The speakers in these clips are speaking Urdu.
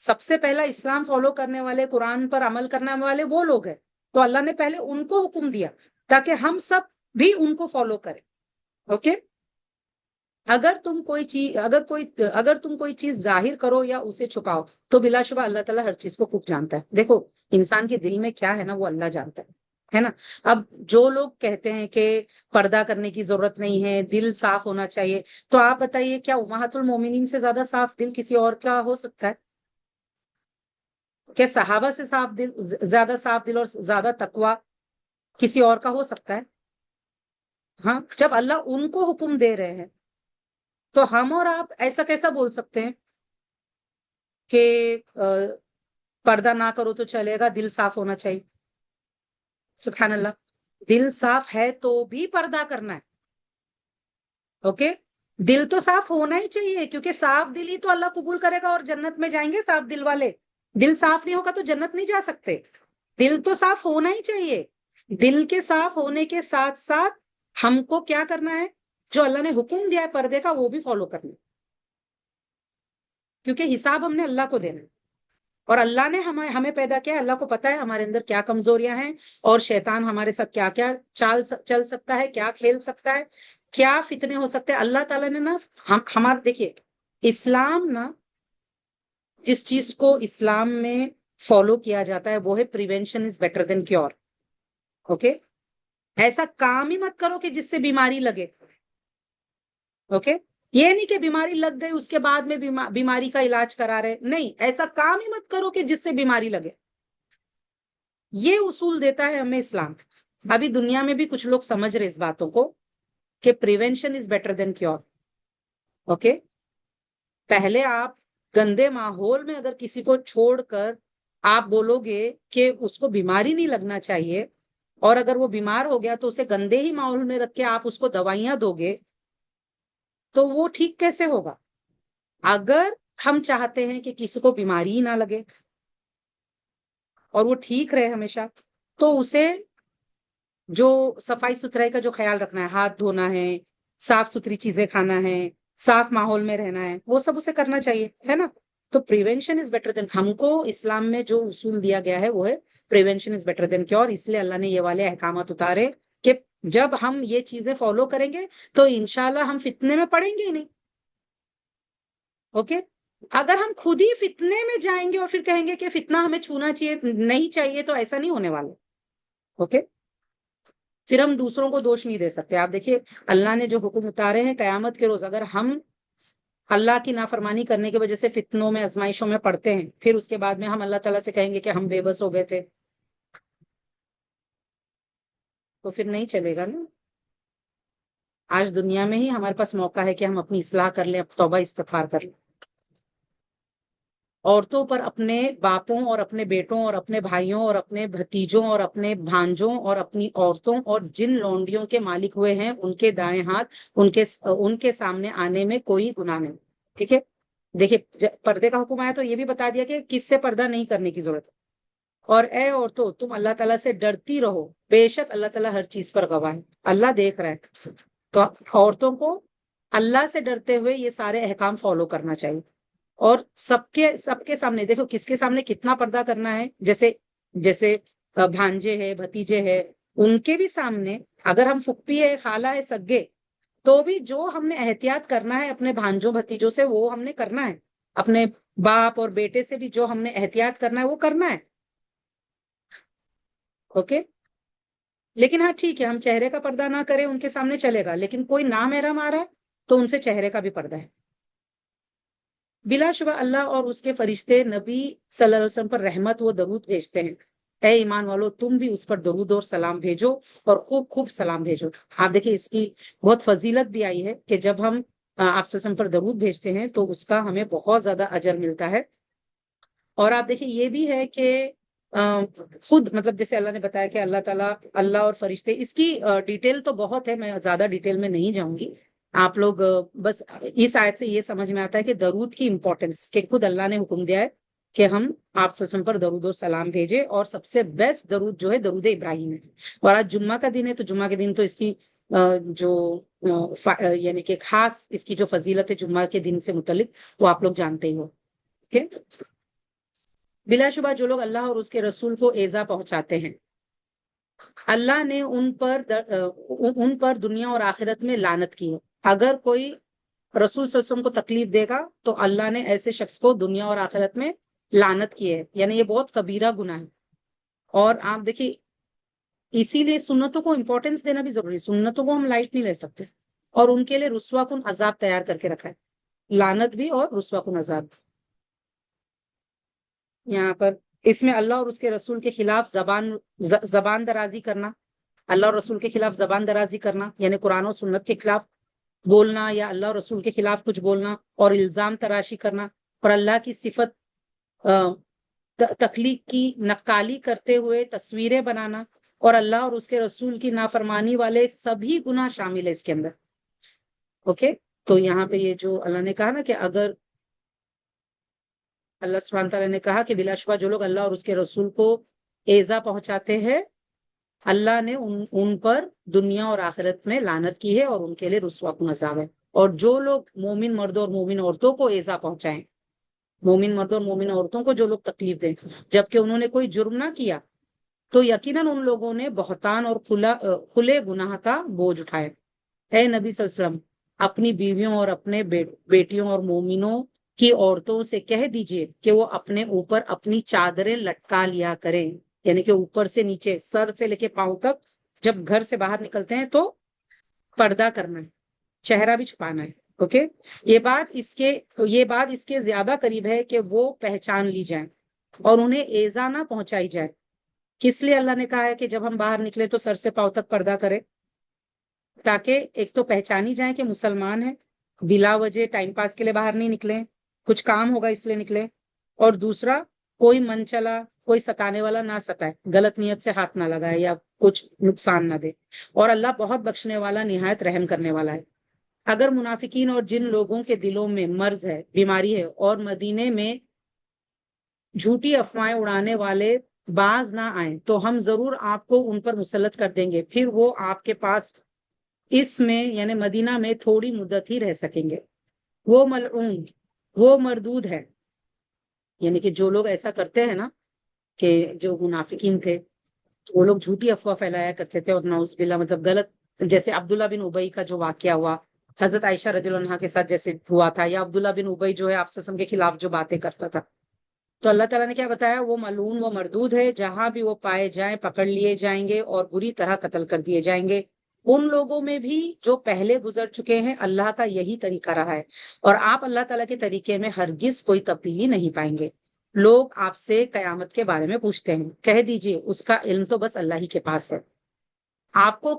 سب سے پہلا اسلام فالو کرنے والے، قرآن پر عمل کرنے والے وہ لوگ ہیں، تو اللہ نے پہلے ان کو حکم دیا تاکہ ہم سب بھی ان کو فالو کریں. اوکے. اگر تم کوئی چیز ظاہر کرو یا اسے چھپاؤ تو بلا شبہ اللہ تعالیٰ ہر چیز کو خوب جانتا ہے. دیکھو انسان کے دل میں کیا ہے نا، وہ اللہ جانتا ہے نا. اب جو لوگ کہتے ہیں کہ پردہ کرنے کی ضرورت نہیں ہے، دل صاف ہونا چاہیے، تو آپ بتائیے کیا امہات المومنین سے زیادہ صاف دل کسی اور کا ہو سکتا ہے؟ کیا صحابہ سے زیادہ صاف دل اور زیادہ تقوی کسی اور کا ہو سکتا ہے؟ ہاں، جب اللہ ان کو حکم دے رہے ہیں تو ہم اور آپ ایسا کیسا بول سکتے ہیں کہ پردہ نہ کرو تو چلے گا، دل صاف ہونا چاہیے. سبحان اللہ. دل صاف ہے تو بھی پردہ کرنا ہے. اوکے. دل تو صاف ہونا ہی چاہیے، کیونکہ صاف دل ہی تو اللہ قبول کرے گا اور جنت میں جائیں گے صاف دل والے. دل صاف نہیں ہوگا تو جنت نہیں جا سکتے. دل تو صاف ہونا ہی چاہیے. دل کے صاف ہونے کے ساتھ ساتھ ہم کو کیا کرنا ہے؟ جو اللہ نے حکم دیا ہے پردے کا وہ بھی فالو کرنا ہے، کیونکہ حساب ہم نے اللہ کو دینا ہے. اور اللہ نے ہمیں پیدا کیا ہے، اللہ کو پتا ہے ہمارے اندر کیا کمزوریاں ہیں اور شیطان ہمارے ساتھ کیا کیا چل سکتا ہے، کیا کھیل سکتا ہے، کیا فتنے ہو سکتے ہیں. اللہ تعالیٰ نے نا ہمارا دیکھیے اسلام نا، جس چیز کو اسلام میں فالو کیا جاتا ہے وہ ہے prevention is better than cure. Okay. ایسا کام ہی مت کرو کہ جس سے بیماری لگے. اوکے. یہ نہیں کہ بیماری لگ گئی اس کے بعد میں بیماری کا علاج کرا رہے، نہیں، ایسا کام ہی مت کرو کہ جس سے بیماری لگے. یہ اصول دیتا ہے ہمیں اسلام. ابھی دنیا میں بھی کچھ لوگ سمجھ رہے اس باتوں کو کہ prevention is better than cure. Okay. پہلے آپ گندے ماحول میں اگر کسی کو چھوڑ کر آپ بولو گے کہ اس کو بیماری نہیں لگنا چاہیے، اور اگر وہ بیمار ہو گیا تو اسے گندے ہی ماحول میں رکھ کے آپ اس کو دوائیاں دو گے تو وہ ٹھیک کیسے ہوگا؟ اگر ہم چاہتے ہیں کہ کسی کو بیماری ہی نہ لگے اور وہ ٹھیک رہے ہمیشہ، تو اسے جو صفائی ستھرائی کا جو خیال رکھنا ہے، ہاتھ دھونا ہے، صاف ستھری چیزیں کھانا ہے، صاف ماحول میں رہنا ہے، وہ سب اسے کرنا چاہیے، ہے نا. تو پریونشن از بیٹر دین، ہم کو اسلام میں جو اصول دیا گیا ہے وہ ہے prevention is better than cure. اس لیے اللہ نے یہ والے احکامات اتارے کہ جب ہم یہ چیزیں فالو کریں گے تو انشاءاللہ ہم فتنے میں پڑیں گے ہی نہیں. اوکے. اگر ہم خود ہی فتنے میں جائیں گے اور پھر کہیں گے کہ فتنہ ہمیں چھونا چاہیے نہیں چاہیے، تو ایسا نہیں ہونے والا. اوکے. پھر ہم دوسروں کو دوش نہیں دے سکتے. آپ دیکھیے اللہ نے جو حکم اتارے ہیں قیامت کے روز اگر ہم اللہ کی نافرمانی کرنے کی وجہ سے فتنوں میں آزمائشوں میں پڑتے ہیں، پھر اس کے بعد میں ہم اللہ تعالیٰ سے کہیں گے کہ ہم بے بس ہو گئے تھے، تو پھر نہیں چلے گا نا. آج دنیا میں ہی ہمارے پاس موقع ہے کہ ہم اپنی اصلاح کر لیں، توبہ استغفار کر لیں. عورتوں پر اپنے باپوں اور اپنے بیٹوں اور اپنے بھائیوں اور اپنے بھتیجوں اور اپنے بھانجوں اور اپنی عورتوں اور جن لونڈیوں کے مالک ہوئے ہیں ان کے دائیں ہاتھ ان کے سامنے آنے میں کوئی گناہ نہیں. ٹھیک ہے. دیکھیے پردے کا حکم آیا تو یہ بھی بتا دیا کہ کس سے پردہ نہیں کرنے کی ضرورت ہے. اور اے عورتوں تم اللہ تعالیٰ سے ڈرتی رہو، بے شک اللہ تعالیٰ ہر چیز پر گواہ ہے، اللہ دیکھ رہا ہے. تو عورتوں کو اللہ سے ڈرتے ہوئے یہ سارے احکام فالو کرنا چاہیے. اور سب کے سامنے دیکھو کس کے سامنے کتنا پردہ کرنا ہے. جیسے بھانجے ہے، بھتیجے ہے، ان کے بھی سامنے اگر ہم پھپھی ہے، خالہ ہے، سگے، تو بھی جو ہم نے احتیاط کرنا ہے اپنے بھانجوں بھتیجوں سے وہ ہم نے کرنا ہے. اپنے باپ اور بیٹے سے بھی جو ہم نے احتیاط کرنا ہے وہ کرنا ہے. اوکے. لیکن ہاں ٹھیک ہے ہم چہرے کا پردہ نہ کریں ان کے سامنے چلے گا، لیکن کوئی نامحرم آ رہا ہے تو ان سے چہرے کا بھی پردہ ہے. بلا شبہ اللہ اور اس کے فرشتے نبی صلی اللہ علیہ وسلم پر رحمت و درود بھیجتے ہیں. اے ایمان والو تم بھی اس پر درود اور سلام بھیجو اور خوب خوب سلام بھیجو. آپ دیکھیں اس کی بہت فضیلت بھی آئی ہے کہ جب ہم آپ صلی اللہ علیہ وسلم پر درود بھیجتے ہیں تو اس کا ہمیں بہت زیادہ اجر ملتا ہے. اور آپ دیکھیں یہ بھی ہے کہ خود مطلب جیسے اللہ نے بتایا کہ اللہ تعالیٰ، اللہ اور فرشتے، اس کی ڈیٹیل تو بہت ہے، میں زیادہ ڈیٹیل میں نہیں جاؤں گی. آپ لوگ بس اس آیت سے یہ سمجھ میں آتا ہے کہ درود کی امپورٹنس، کہ خود اللہ نے حکم دیا ہے کہ ہم آپ صلی اللہ علیہ وسلم پر درود و سلام بھیجے. اور سب سے بیسٹ درود جو ہے درود ابراہیم ہے. اور آج جمعہ کا دن ہے تو جمعہ کے دن تو اس کی جو یعنی کہ خاص اس کی جو فضیلت ہے جمعہ کے دن سے متعلق وہ آپ لوگ جانتے ہی ہو. ٹھیک ہے. بلا شبہ جو لوگ اللہ اور اس کے رسول کو ایذا پہنچاتے ہیں اللہ نے ان پر دنیا اور آخرت میں لعنت کی ہے۔ اگر کوئی رسول صلی اللہ علیہ وسلم کو تکلیف دے گا تو اللہ نے ایسے شخص کو دنیا اور آخرت میں لعنت کی ہے، یعنی یہ بہت کبیرہ گناہ ہے۔ اور آپ دیکھیے اسی لیے سنتوں کو امپورٹینس دینا بھی ضروری ہے، سنتوں کو ہم لائٹ نہیں لے سکتے، اور ان کے لیے رسوا کن عذاب تیار کر کے رکھا ہے، لعنت بھی اور رسوا کن عذاب۔ یہاں پر اس میں اللہ اور اس کے رسول کے خلاف زبان درازی کرنا، اللہ اور رسول کے خلاف زبان درازی کرنا یعنی قرآن و سنت کے خلاف بولنا یا اللہ اور رسول کے خلاف کچھ بولنا، اور الزام تراشی کرنا، اور اللہ کی صفت تخلیق کی نقالی کرتے ہوئے تصویریں بنانا، اور اللہ اور اس کے رسول کی نافرمانی والے سبھی گناہ شامل ہے اس کے اندر۔ اوکے، تو یہاں پہ یہ جو اللہ نے کہا نا کہ اگر اللہ سبحانہ تعالیٰ نے کہا کہ بلا شبہ جو لوگ اللہ اور اس کے رسول کو ایذا پہنچاتے ہیں اللہ نے ان پر دنیا اور آخرت میں لعنت کی ہے اور ان کے لیے رسوا کن عذاب ہے۔ اور جو لوگ مومن مردوں اور مومن عورتوں کو ایذا پہنچائیں، مومن مردوں اور مومن عورتوں کو جو لوگ تکلیف دیں جبکہ انہوں نے کوئی جرم نہ کیا، تو یقیناً ان لوگوں نے بہتان اور کھلے گناہ کا بوجھ اٹھائے۔ اے نبی صلی اللہ علیہ وسلم اپنی بیویوں اور اپنے بیٹیوں اور مومنوں کی عورتوں سے کہہ دیجئے کہ وہ اپنے اوپر اپنی چادریں لٹکا لیا کریں، یعنی کہ اوپر سے نیچے سر سے لے کے پاؤں تک جب گھر سے باہر نکلتے ہیں تو پردہ کرنا ہے، چہرہ بھی چھپانا ہے۔ اوکے، یہ بات اس کے زیادہ قریب ہے کہ وہ پہچان لی جائیں اور انہیں ایذا نہ پہنچائی جائے۔ کس لیے اللہ نے کہا ہے کہ جب ہم باہر نکلے تو سر سے پاؤں تک پردہ کریں؟ تاکہ ایک تو پہچانی جائیں کہ مسلمان ہیں، بلا وجہ ٹائم پاس کے لیے باہر نہیں نکلے، کچھ کام ہوگا اس لیے نکلے، اور دوسرا کوئی من چلا کوئی ستانے والا نہ ستائے، غلط نیت سے ہاتھ نہ لگائے یا کچھ نقصان نہ دے، اور اللہ بہت بخشنے والا نہایت رحم کرنے والا ہے۔ اگر منافقین اور جن لوگوں کے دلوں میں مرض ہے، بیماری ہے، اور مدینے میں جھوٹی افواہیں اڑانے والے باز نہ آئیں تو ہم ضرور آپ کو ان پر مسلط کر دیں گے، پھر وہ آپ کے پاس اس میں یعنی مدینہ میں تھوڑی مدت ہی رہ سکیں گے۔ وہ ملعون، وہ مردود ہے، یعنی کہ جو لوگ ایسا کرتے ہیں نا کہ جو منافقین تھے وہ لوگ جھوٹی افواہ پھیلایا کرتے تھے، اور نعوذ باللہ مطلب غلط، جیسے عبداللہ بن ابئی کا جو واقعہ ہوا حضرت عائشہ رضی اللہ عنہا کے ساتھ جیسے ہوا تھا، یا عبداللہ بن ابئی جو ہے آپ صلی اللہ علیہ وسلم کے خلاف جو باتیں کرتا تھا، تو اللہ تعالیٰ نے کیا بتایا؟ وہ ملعون وہ مردود ہے، جہاں بھی وہ پائے جائیں پکڑ لیے جائیں گے اور بری طرح قتل کر دیے جائیں گے۔ ان لوگوں میں بھی جو پہلے گزر چکے ہیں اللہ کا یہی طریقہ رہا ہے، اور آپ اللہ تعالیٰ کے طریقے میں ہرگز کوئی تبدیلی نہیں پائیں گے۔ لوگ آپ سے قیامت کے بارے میں پوچھتے ہیں، کہہ دیجئے اس کا علم تو بس اللہ ہی کے پاس ہے۔ آپ کو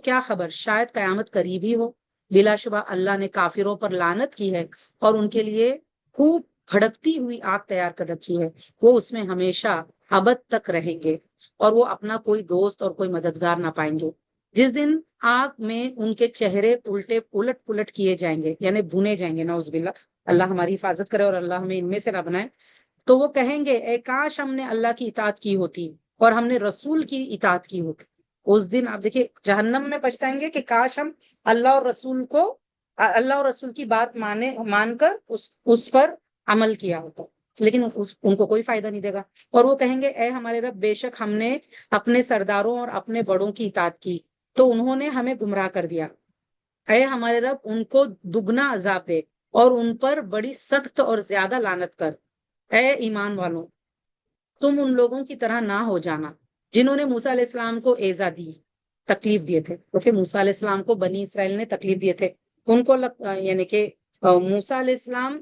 کیا خبر، شاید قیامت قریب ہی ہو۔ بلا شبہ اللہ نے کافروں پر لعنت کی ہے اور ان کے لیے خوب بھڑکتی ہوئی آگ تیار کر رکھی ہے، وہ اس میں ہمیشہ ابد تک رہیں گے اور وہ اپنا کوئی دوست اور کوئی مددگار نہ پائیں گے۔ جس دن آگ میں ان کے چہرے الٹ پلٹ کیے جائیں گے یعنی بھونے جائیں گے، نعوذ باللہ، اللہ ہماری حفاظت کرے اور اللہ ہمیں ان میں سے نہ بنائے، تو وہ کہیں گے اے کاش ہم نے اللہ کی اطاعت کی ہوتی اور ہم نے رسول کی اطاعت کی ہوتی۔ اس دن آپ دیکھیں جہنم میں پچھتائیں گے کہ کاش ہم اللہ اور رسول کی بات مان کر اس پر عمل کیا ہوتا، لیکن ان کو کوئی فائدہ نہیں دے گا۔ اور وہ کہیں گے اے ہمارے رب، بے شک ہم نے اپنے سرداروں اور اپنے بڑوں کی اطاعت کی تو انہوں نے ہمیں گمراہ کر دیا، اے ہمارے رب ان کو دگنا عذاب دے اور ان پر بڑی سخت اور زیادہ لعنت کر۔ اے ایمان والوں، تم ان لوگوں کی طرح نہ ہو جانا جنہوں نے موسیٰ علیہ السلام کو ایذا دی، تکلیف دیے تھے، کیونکہ موسیٰ علیہ السلام کو بنی اسرائیل نے تکلیف دیے تھے، ان کو یعنی کہ موسیٰ علیہ السلام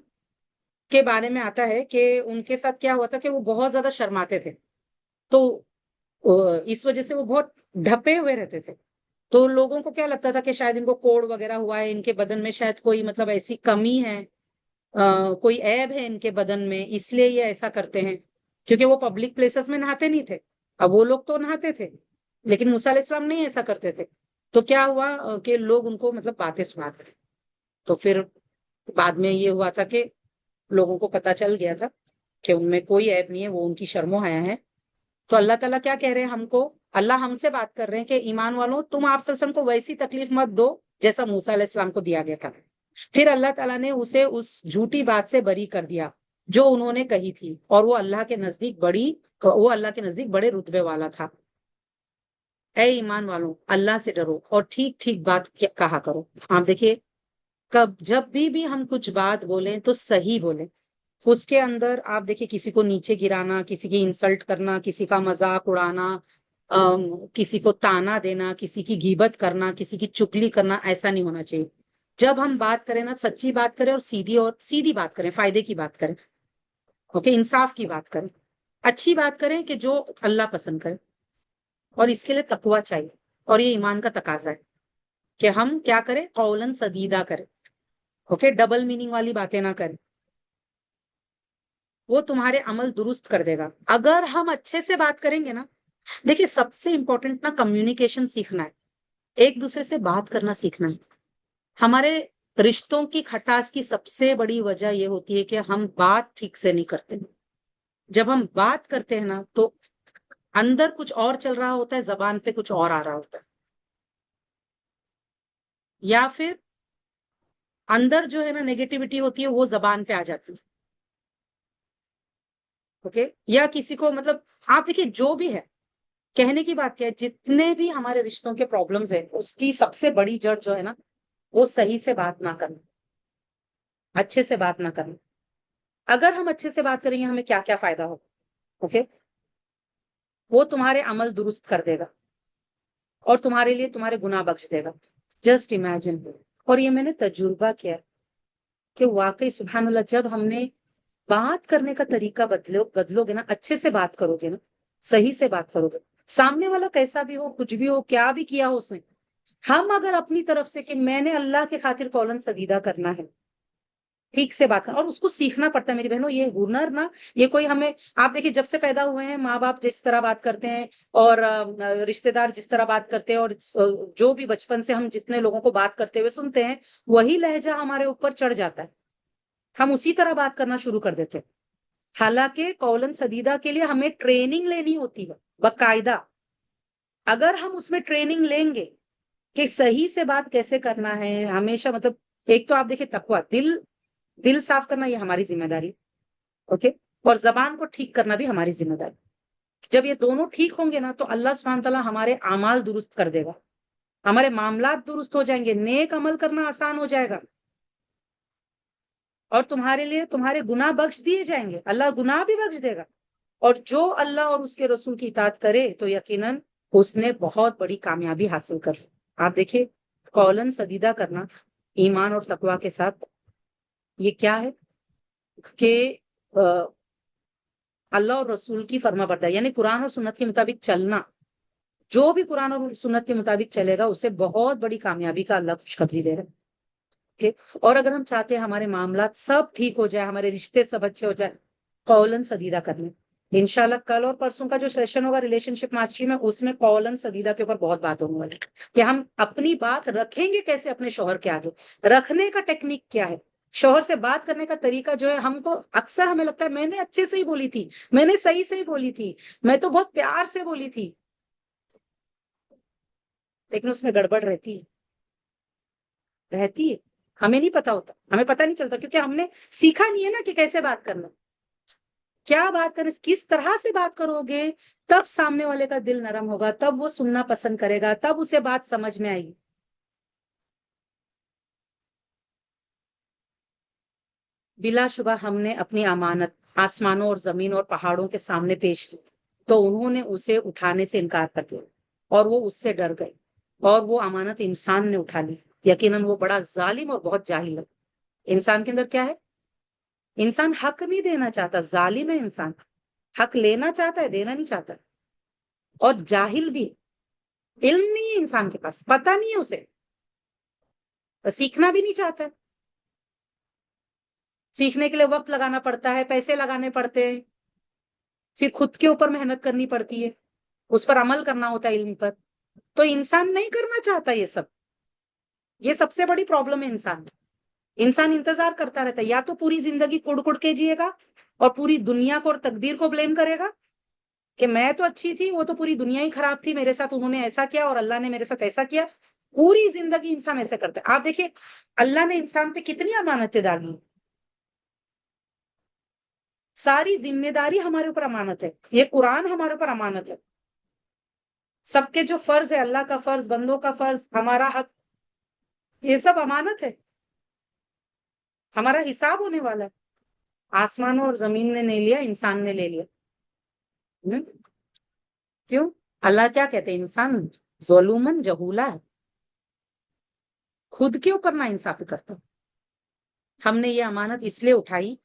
کے بارے میں آتا ہے کہ ان کے ساتھ کیا ہوا تھا کہ وہ بہت زیادہ شرماتے تھے، تو اس وجہ سے وہ بہت ڈھپے ہوئے رہتے تھے، تو لوگوں کو کیا لگتا تھا کہ شاید ان کو کوڑ وغیرہ ہوا ہے، ان کے بدن میں شاید کوئی مطلب ایسی کمی ہے، کوئی عیب ہے ان کے بدن میں، اس لیے یہ ایسا کرتے ہیں، کیونکہ وہ پبلک پلیسز میں نہاتے نہیں تھے۔ اب وہ لوگ تو نہاتے تھے لیکن موسیٰ علیہ السلام نہیں ایسا کرتے تھے، تو کیا ہوا کہ لوگ ان کو مطلب باتیں سناتے تھے، تو پھر بعد میں یہ ہوا تھا کہ لوگوں کو پتا چل گیا تھا کہ ان میں کوئی عیب نہیں ہے، وہ ان کی شرم و حیا ہے۔ تو اللہ تعالیٰ کیا کہہ رہے ہیں ہم کو؟ اللہ ہم سے بات کر رہے ہیں کہ ایمان والوں تم آپ صلی اللہ علیہ وسلم کو ویسی تکلیف مت دو جیسا موسیٰ علیہ السلام کو دیا گیا تھا۔ پھر اللہ تعالیٰ نے اسے اس جھوٹی بات سے بری کر دیا جو انہوں نے کہی تھی، اور وہ اللہ کے نزدیک بڑے رتبے والا تھا۔ اے ایمان والوں، اللہ سے ڈرو اور ٹھیک ٹھیک بات کہا کرو۔ آپ دیکھیے، جب بھی ہم کچھ بات بولیں تو صحیح بولیں۔ اس کے اندر آپ دیکھیے، کسی کو نیچے گرانا، کسی کی انسلٹ کرنا، کسی کا مذاق اڑانا، کسی کو تانا دینا، کسی کی غیبت کرنا، کسی کی چگلی کرنا، ایسا نہیں ہونا چاہیے۔ جب ہم بات کریں نا، سچی بات کریں اور سیدھی بات کریں، فائدے کی بات کریں، اوکے، انصاف کی بات کریں، اچھی بات کریں کہ جو اللہ پسند کرے۔ اور اس کے لیے تقوی چاہیے، اور یہ ایمان کا تقاضا ہے کہ ہم کیا کریں، قولاً سدیدہ کریں، اوکے، ڈبل میننگ والی باتیں نہ کریں۔ وہ تمہارے عمل درست کر دے گا اگر ہم اچھے سے بات کریں گے نا۔ دیکھیے، سب سے امپورٹنٹ نا کمیونیکیشن سیکھنا ہے، ایک دوسرے سے بات کرنا سیکھنا ہے۔ ہمارے رشتوں کی کھٹاس کی سب سے بڑی وجہ یہ ہوتی ہے کہ ہم بات ٹھیک سے نہیں کرتے۔ جب ہم بات کرتے ہیں نا تو اندر کچھ اور چل رہا ہوتا ہے، زبان پہ کچھ اور آ رہا ہوتا ہے، یا پھر اندر جو ہے نا نیگیٹیوٹی ہوتی ہے وہ زبان پہ آ جاتی ہے، اوکے، یا کسی کو مطلب آپ دیکھیے جو بھی ہے، کہنے کی بات کیا ہے، جتنے بھی ہمارے رشتوں کے پرابلمز ہیں اس کی سب سے بڑی جڑ جو ہے نا، وہ صحیح سے بات نہ کرنا، اچھے سے بات نہ کرنا۔ اگر ہم اچھے سے بات کریں گے ہمیں کیا کیا فائدہ ہوگا، اوکے، وہ تمہارے عمل درست کر دے گا اور تمہارے لیے تمہارے گناہ بخش دے گا۔ جسٹ امیجن، اور یہ میں نے تجربہ کیا کہ واقعی سبحان اللہ، جب ہم نے بات کرنے کا طریقہ بدلو گے نا، اچھے سے بات کرو گے نا، صحیح سے بات کرو گے، سامنے والا کیسا بھی ہو، کچھ بھی ہو، کیا بھی کیا ہو اس نے، ہم اگر اپنی طرف سے کہ میں نے اللہ کے خاطر قولاً سدیدہ کرنا ہے، ٹھیک سے بات کرنا، اور اس کو سیکھنا پڑتا ہے میری بہنوں، یہ ہنر نا، یہ کوئی ہمیں، آپ دیکھیں جب سے پیدا ہوئے ہیں ماں باپ جس طرح بات کرتے ہیں، اور رشتہ دار جس طرح بات کرتے ہیں، اور جو بھی بچپن سے ہم جتنے لوگوں کو بات کرتے ہوئے سنتے ہیں، وہی لہجہ ہمارے اوپر چڑھ جاتا ہے، ہم اسی طرح بات کرنا شروع کر دیتے ہیں۔ حالانکہ قولاً سدیدہ کے لیے ہمیں ٹریننگ لینی ہوتی ہے باقاعدہ۔ اگر ہم اس میں ٹریننگ لیں گے کہ صحیح سے بات کیسے کرنا ہے، ہمیشہ مطلب، ایک تو آپ دیکھیں تقویٰ، دل صاف کرنا یہ ہماری ذمہ داری، اوکے، اور زبان کو ٹھیک کرنا بھی ہماری ذمہ داری۔ جب یہ دونوں ٹھیک ہوں گے نا تو اللہ سبحانہ تعالیٰ ہمارے اعمال درست کر دے گا، ہمارے معاملات درست ہو جائیں گے، نیک عمل کرنا آسان ہو جائے گا، اور تمہارے لیے تمہارے گناہ بخش دیے جائیں گے، اللہ گناہ بھی بخش دے گا۔ اور جو اللہ اور اس کے رسول کی اطاعت کرے تو یقیناً اس نے بہت بڑی کامیابی حاصل کر لی۔ آپ دیکھیں، قولاً سدیدہ کرنا ایمان اور تقویٰ کے ساتھ، یہ کیا ہے کہ اللہ اور رسول کی فرما برداری، یعنی قرآن اور سنت کے مطابق چلنا۔ جو بھی قرآن اور سنت کے مطابق چلے گا اسے بہت بڑی کامیابی کا اللہ خوشخبری دے رہا ہے، اور اگر ہم چاہتے ہیں ہمارے معاملات سب ٹھیک ہو جائے، ہمارے رشتے سب اچھے ہو جائے، قولاً سدیدہ کر لیں۔ انشاءاللہ کل اور پرسوں کا جو سیشن ہوگا ریلیشن شپ ماسٹری میں، اس میں قولاً سدیدہ کے اوپر بہت بات ہونے والی کہ ہم اپنی بات رکھیں گے کیسے اپنے شوہر کے آگے، رکھنے کا ٹیکنیک کیا ہے، شوہر سے بات کرنے کا طریقہ جو ہے، ہم کو اکثر ہمیں لگتا ہے میں نے اچھے سے ہی بولی تھی، میں نے صحیح سے ہی بولی تھی، میں تو بہت پیار سے بولی تھی، لیکن اس میں گڑبڑ رہتی ہے، ہمیں نہیں پتا ہوتا، ہمیں پتا نہیں چلتا، کیونکہ ہم نے سیکھا نہیں ہے نا کہ کیسے بات کرنا، کیا بات کریں، کس طرح سے بات کرو گے تب سامنے والے کا دل نرم ہوگا، تب وہ سننا پسند کرے گا، تب اسے بات سمجھ میں آئے گی۔ بلا شبہ ہم نے اپنی امانت آسمانوں اور زمین اور پہاڑوں کے سامنے پیش کی تو انہوں نے اسے اٹھانے سے انکار کر دیا، اور وہ اس سے ڈر گئے، اور وہ امانت انسان نے اٹھا لی، یقیناً وہ بڑا ظالم اور بہت جاہل ہے۔ انسان کے اندر کیا ہے؟ انسان حق نہیں دینا چاہتا، ظالم ہے انسان، حق لینا چاہتا ہے، دینا نہیں چاہتا، اور جاہل بھی، علم نہیں ہے انسان کے پاس، پتہ نہیں ہے اسے، سیکھنا بھی نہیں چاہتا ہے، سیکھنے کے لیے وقت لگانا پڑتا ہے، پیسے لگانے پڑتے ہیں، پھر خود کے اوپر محنت کرنی پڑتی ہے، اس پر عمل کرنا ہوتا ہے علم پر، تو انسان نہیں کرنا چاہتا یہ سب، یہ سب سے بڑی پرابلم ہے انسان کی۔ انسان انتظار کرتا رہتا ہے، یا تو پوری زندگی کڑ کڑ کے جیے گا اور پوری دنیا کو اور تقدیر کو بلیم کرے گا کہ میں تو اچھی تھی، وہ تو پوری دنیا ہی خراب تھی، میرے ساتھ انہوں نے ایسا کیا اور اللہ نے میرے ساتھ ایسا کیا۔ پوری زندگی انسان ایسے کرتا ہے۔ آپ دیکھیں اللہ نے انسان پہ کتنی امانتیں ڈالی، ساری ذمہ داری ہمارے اوپر امانت ہے، یہ قرآن ہمارے اوپر امانت ہے، سب کے جو فرض ہے، اللہ کا فرض، بندوں کا فرض، ہمارا حق، یہ سب امانت ہے، ہمارا حساب ہونے والا ہے۔ آسمانوں اور زمین نے نہیں لیا، انسان نے لے لیا۔ کیوں؟ اللہ کیا کہتے ہیں؟ انسان ظلومن جہولا ہے، خود کے اوپر نا انصافی کرتا۔ ہم نے یہ امانت اس لیے اٹھائی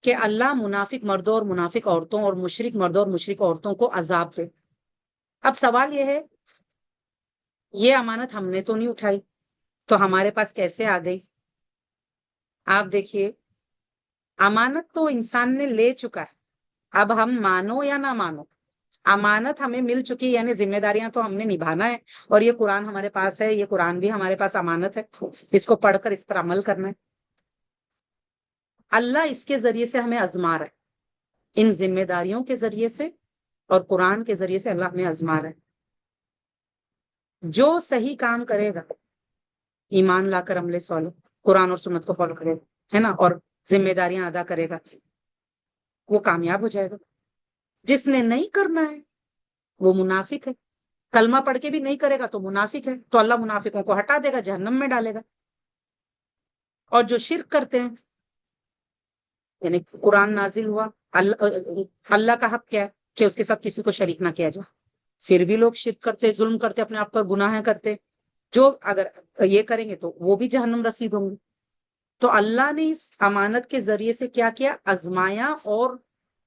کہ اللہ منافق مردوں اور منافق عورتوں اور مشرک مردوں اور مشرک عورتوں کو عذاب دے۔ اب سوال یہ ہے، یہ امانت ہم نے تو نہیں اٹھائی، تو ہمارے پاس کیسے آ گئی؟ آپ دیکھیے، امانت تو انسان نے لے چکا ہے، اب ہم مانو یا نہ مانو، امانت ہمیں مل چکی، یعنی ذمہ داریاں تو ہم نے نبھانا ہے، اور یہ قرآن ہمارے پاس ہے، یہ قرآن بھی ہمارے پاس امانت ہے، اس کو پڑھ کر اس پر عمل کرنا ہے۔ اللہ اس کے ذریعے سے ہمیں آزما رہا ہے، ان ذمہ داریوں کے ذریعے سے اور قرآن کے ذریعے سے اللہ ہمیں آزما رہا ہے۔ جو صحیح کام کرے گا، ایمان لا کر عمل صالح، قرآن اور سنت کو فالو کرے گا، ہے نا، اور ذمہ داریاں ادا کرے گا، وہ کامیاب ہو جائے گا۔ جس نے نہیں کرنا ہے وہ منافق ہے، کلمہ پڑھ کے بھی نہیں کرے گا تو منافق ہے، تو اللہ منافقوں کو ہٹا دے گا، جہنم میں ڈالے گا۔ اور جو شرک کرتے ہیں، یعنی قرآن نازل ہوا، اللہ کا حق کیا ہے کہ اس کے ساتھ کسی کو شریک نہ کیا جائے، پھر بھی لوگ شرک کرتے، ظلم کرتے، اپنے آپ پر گناہ کرتے، جو اگر یہ کریں گے تو وہ بھی جہنم رسید ہوں گے۔ تو اللہ نے اس امانت کے ذریعے سے کیا کیا؟ آزمایا، اور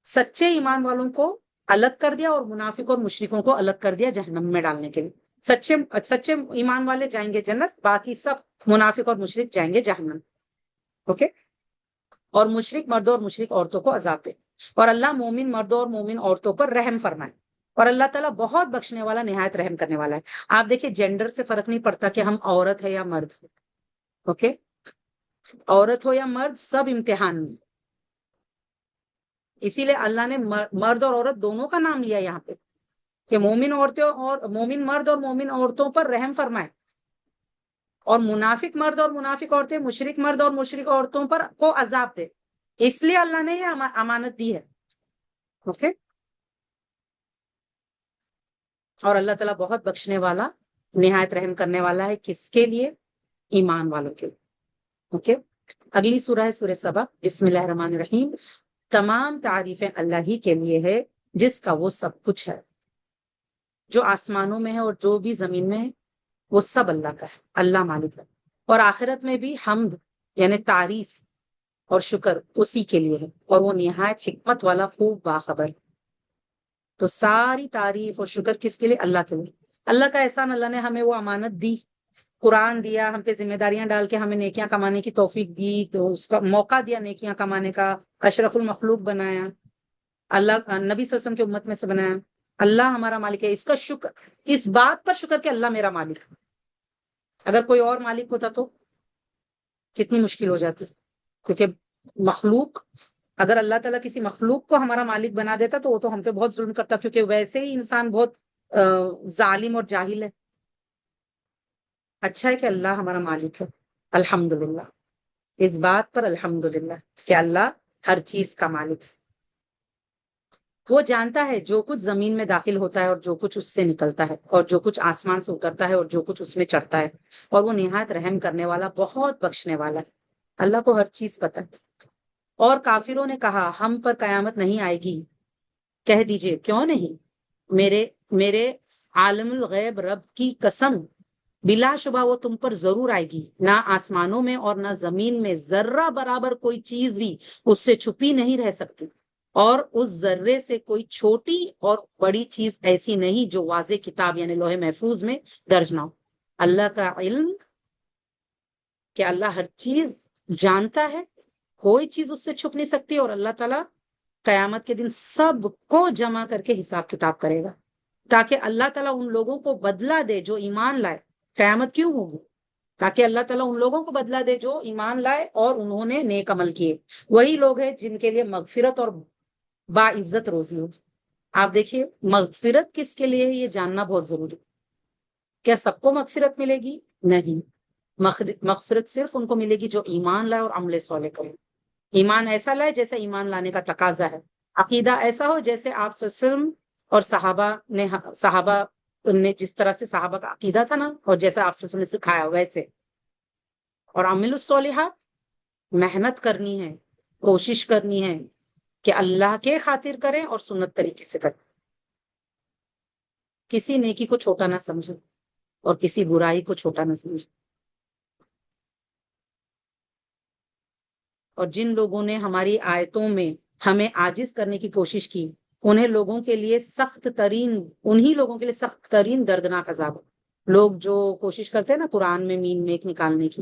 سچے ایمان والوں کو الگ کر دیا، اور منافق اور مشرکوں کو الگ کر دیا جہنم میں ڈالنے کے لیے۔ سچے ایمان والے جائیں گے جنت، باقی سب منافق اور مشرک جائیں گے جہنم۔ اوکے؟ اور مشرک مردوں اور مشرک عورتوں کو عذاب دے، اور اللہ مومن مردوں اور مومن عورتوں پر رحم فرمائے، اور اللہ تعالیٰ بہت بخشنے والا، نہایت رحم کرنے والا ہے۔ آپ دیکھیں، جینڈر سے فرق نہیں پڑتا کہ ہم عورت ہے یا مرد، اوکے؟ عورت ہو یا مرد، سب امتحان میں، اسی لیے اللہ نے مرد اور عورت دونوں کا نام لیا یہاں پہ، کہ مومن عورتیں اور مومن مرد اور مومن عورتوں پر رحم فرمائے، اور منافق مرد اور منافق عورتیں، مشرک مرد اور مشرک عورتوں پر کو عذاب دے، اس لیے اللہ نے یہ امانت دی ہے۔ اوکے؟ اور اللہ تعالیٰ بہت بخشنے والا، نہایت رحم کرنے والا ہے، کس کے لیے؟ ایمان والوں کے لیے۔ اوکے؟ اگلی سورہ ہے سورہ سبا۔ بسم اللہ الرحمن الرحیم۔ تمام تعریفیں اللہ ہی کے لیے ہے، جس کا وہ سب کچھ ہے، جو آسمانوں میں ہے اور جو بھی زمین میں ہے، وہ سب اللہ کا ہے، اللہ مالک ہے۔ اور آخرت میں بھی حمد یعنی تعریف اور شکر اسی کے لیے ہے، اور وہ نہایت حکمت والا، خوب باخبر ہے۔ تو ساری تعریف اور شکر کس کے لیے؟ اللہ کے لیے۔ اللہ کا احسان، اللہ نے ہمیں وہ امانت دی، قرآن دیا، ہم پہ ذمہ داریاں ڈال کے ہمیں نیکیاں کمانے کی توفیق دی، تو اس کا موقع دیا نیکیاں کمانے کا، اشرف المخلوق بنایا، اللہ نبی صلی اللہ علیہ وسلم کی امت میں سے بنایا۔ اللہ ہمارا مالک ہے، اس کا شکر، اس بات پر شکر کہ اللہ میرا مالک ہے۔ اگر کوئی اور مالک ہوتا تو کتنی مشکل ہو جاتی، کیونکہ مخلوق، اگر اللہ تعالیٰ کسی مخلوق کو ہمارا مالک بنا دیتا تو وہ تو ہم پہ بہت ظلم کرتا، کیونکہ ویسے ہی انسان بہت ظالم اور جاہل ہے۔ اچھا ہے کہ اللہ ہمارا مالک ہے، الحمدللہ، اس بات پر الحمدللہ کہ اللہ ہر چیز کا مالک ہے۔ وہ جانتا ہے جو کچھ زمین میں داخل ہوتا ہے اور جو کچھ اس سے نکلتا ہے، اور جو کچھ آسمان سے اترتا ہے اور جو کچھ اس میں چڑھتا ہے، اور وہ نہایت رحم کرنے والا، بہت بخشنے والا ہے۔ اللہ کو ہر چیز پتہ ہے۔ اور کافروں نے کہا ہم پر قیامت نہیں آئے گی، کہہ دیجئے کیوں نہیں، میرے عالم الغیب رب کی قسم، بلا شبہ وہ تم پر ضرور آئے گی، نہ آسمانوں میں اور نہ زمین میں ذرہ برابر کوئی چیز بھی اس سے چھپی نہیں رہ سکتی، اور اس ذرے سے کوئی چھوٹی اور بڑی چیز ایسی نہیں جو واضح کتاب یعنی لوح محفوظ میں درج نہ ہو۔ اللہ کا علم کہ اللہ ہر چیز جانتا ہے، کوئی چیز اس سے چھپ نہیں سکتی، اور اللہ تعالیٰ قیامت کے دن سب کو جمع کر کے حساب کتاب کرے گا، تاکہ اللہ تعالیٰ ان لوگوں کو بدلہ دے جو ایمان لائے۔ قیامت کیوں ہوگی؟ تاکہ اللہ تعالیٰ ان لوگوں کو بدلہ دے جو ایمان لائے اور انہوں نے نیک عمل کیے، وہی لوگ ہیں جن کے لیے مغفرت اور باعزت روزی ہو۔ آپ دیکھیے، مغفرت کس کے لیے ہے یہ جاننا بہت ضروری۔ کیا سب کو مغفرت ملے گی؟ نہیں، مغفرت صرف ان کو ملے گی جو ایمان لائے اور عمل صالح کرے، ایمان ایسا لائے جیسے ایمان لانے کا تقاضا ہے، عقیدہ ایسا ہو جیسے آپ صلی اللہ علیہ وسلم اور صحابہ نے جس طرح سے صحابہ کا عقیدہ تھا نا، اور جیسا آپ صلی اللہ علیہ وسلم نے سکھایا ویسے. اور عامل الصالحات، محنت کرنی ہے، کوشش کرنی ہے کہ اللہ کے خاطر کریں اور سنت طریقے سے کریں. کسی نیکی کو چھوٹا نہ سمجھے اور کسی برائی کو چھوٹا نہ سمجھے. اور جن لوگوں نے ہماری آیتوں میں ہمیں عاجز کرنے کی کوشش کی، انہیں لوگوں کے لیے انہی لوگوں کے لیے سخت ترین دردناک عذاب. لوگ جو کوشش کرتے ہیں نا قرآن میں مین میک نکالنے کی،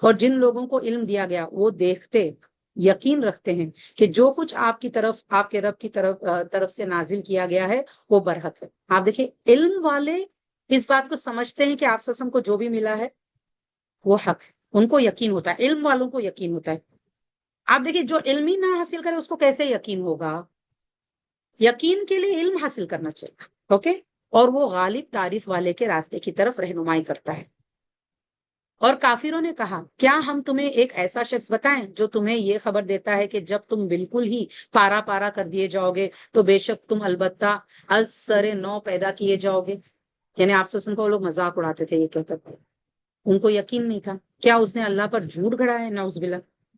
اور جن لوگوں کو علم دیا گیا وہ دیکھتے، یقین رکھتے ہیں کہ جو کچھ آپ کی طرف، آپ کے رب کی طرف سے نازل کیا گیا ہے وہ برحق ہے. آپ دیکھیں، علم والے اس بات کو سمجھتے ہیں کہ آپ صلی اللہ علیہ وسلم کو جو بھی ملا ہے وہ حق ہے. ان کو یقین ہوتا ہے، علم والوں کو یقین ہوتا ہے. آپ دیکھیں، جو علم ہی نہ حاصل کرے اس کو کیسے یقین ہوگا؟ یقین کے لیے علم حاصل کرنا چاہیے. اوکے، اور وہ غالب تعریف والے کے راستے کی طرف رہنمائی کرتا ہے. اور کافروں نے کہا، کیا ہم تمہیں ایک ایسا شخص بتائیں جو تمہیں یہ خبر دیتا ہے کہ جب تم بالکل ہی پارا پارا کر دیے جاؤ گے تو بے شک تم البتہ از سر نو پیدا کیے جاؤ گے. یعنی آپ سے کو وہ لوگ مذاق اڑاتے تھے یہ کہتے تھے. ان کو یقین نہیں تھا. کیا اس نے اللہ پر جھوٹ گھڑا ہے؟ نعوذ باللہ.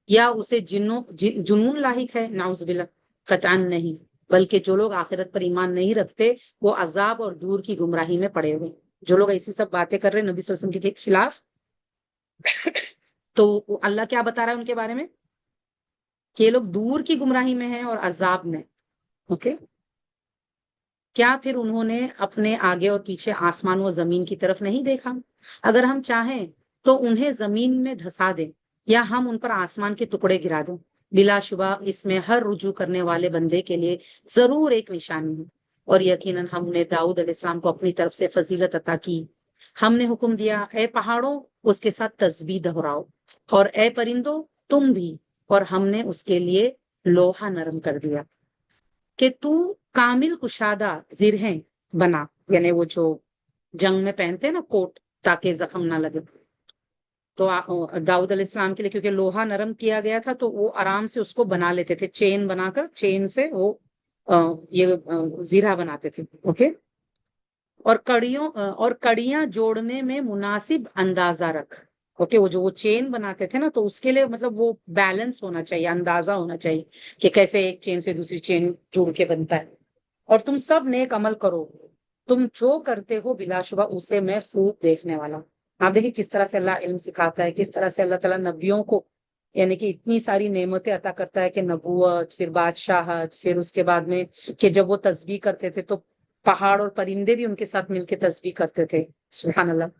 یا اسے جنون لاحق ہے؟ نعوذ باللہ. قطعاً نہیں، بلکہ جو لوگ آخرت پر ایمان نہیں رکھتے وہ عذاب اور دور کی گمراہی میں پڑے ہوئے. جو لوگ ایسی سب باتیں کر رہے ہیں نبی صلی اللہ علیہ وسلم کے خلاف، تو اللہ کیا بتا رہا ہے ان کے بارے میں؟ کہ یہ لوگ دور کی گمراہی میں ہیں اور عذاب میں. اوکے، کیا پھر انہوں نے اپنے آگے اور پیچھے آسمان و زمین کی طرف نہیں دیکھا؟ اگر ہم چاہیں تو انہیں زمین میں دھسا دیں یا ہم ان پر آسمان کے ٹکڑے گرا دیں. بلا شبہ اس میں ہر رجوع کرنے والے بندے کے لیے ضرور ایک نشانی ہے. اور یقیناً ہم نے داؤد علیہ السلام کو اپنی طرف سے فضیلت عطا کی. ہم نے حکم دیا، اے پہاڑوں اس کے ساتھ تسبیح دہراؤ، اور اے پرندوں تم بھی. اور ہم نے اس کے لیے لوہا نرم کر دیا کہ تو کامل کشادہ زرہیں بنا، یعنی وہ جو جنگ میں پہنتے ہیں نا کوٹ، تاکہ زخم نہ لگے. تو داؤد علیہ السلام کے لیے کیونکہ لوہا نرم کیا گیا تھا تو وہ آرام سے اس کو بنا لیتے تھے، چین بنا کر چین سے وہ یہ زیرہ بناتے تھے. اوکے، اور کڑیاں جوڑنے میں مناسب اندازہ رکھ. اوکے، وہ چین بناتے تھے نا تو اس کے لیے مطلب وہ بیلنس ہونا چاہیے، اندازہ ہونا چاہیے کہ کیسے ایک چین سے دوسری چین جوڑ کے بنتا ہے. اور تم سب نیک عمل کرو، تم جو کرتے ہو بلا شبہ اسے میں خوب دیکھنے والا ہوں. آپ دیکھیں کس طرح سے اللہ علم سکھاتا ہے، کس طرح سے اللہ تعالیٰ نبیوں کو یعنی کہ اتنی ساری نعمتیں عطا کرتا ہے کہ نبوت، پھر بادشاہت، پھر اس کے بعد میں کہ جب وہ تسبیح کرتے تھے تو پہاڑ اور پرندے بھی ان کے ساتھ مل کے تسبیح کرتے تھے. سبحان اللہ.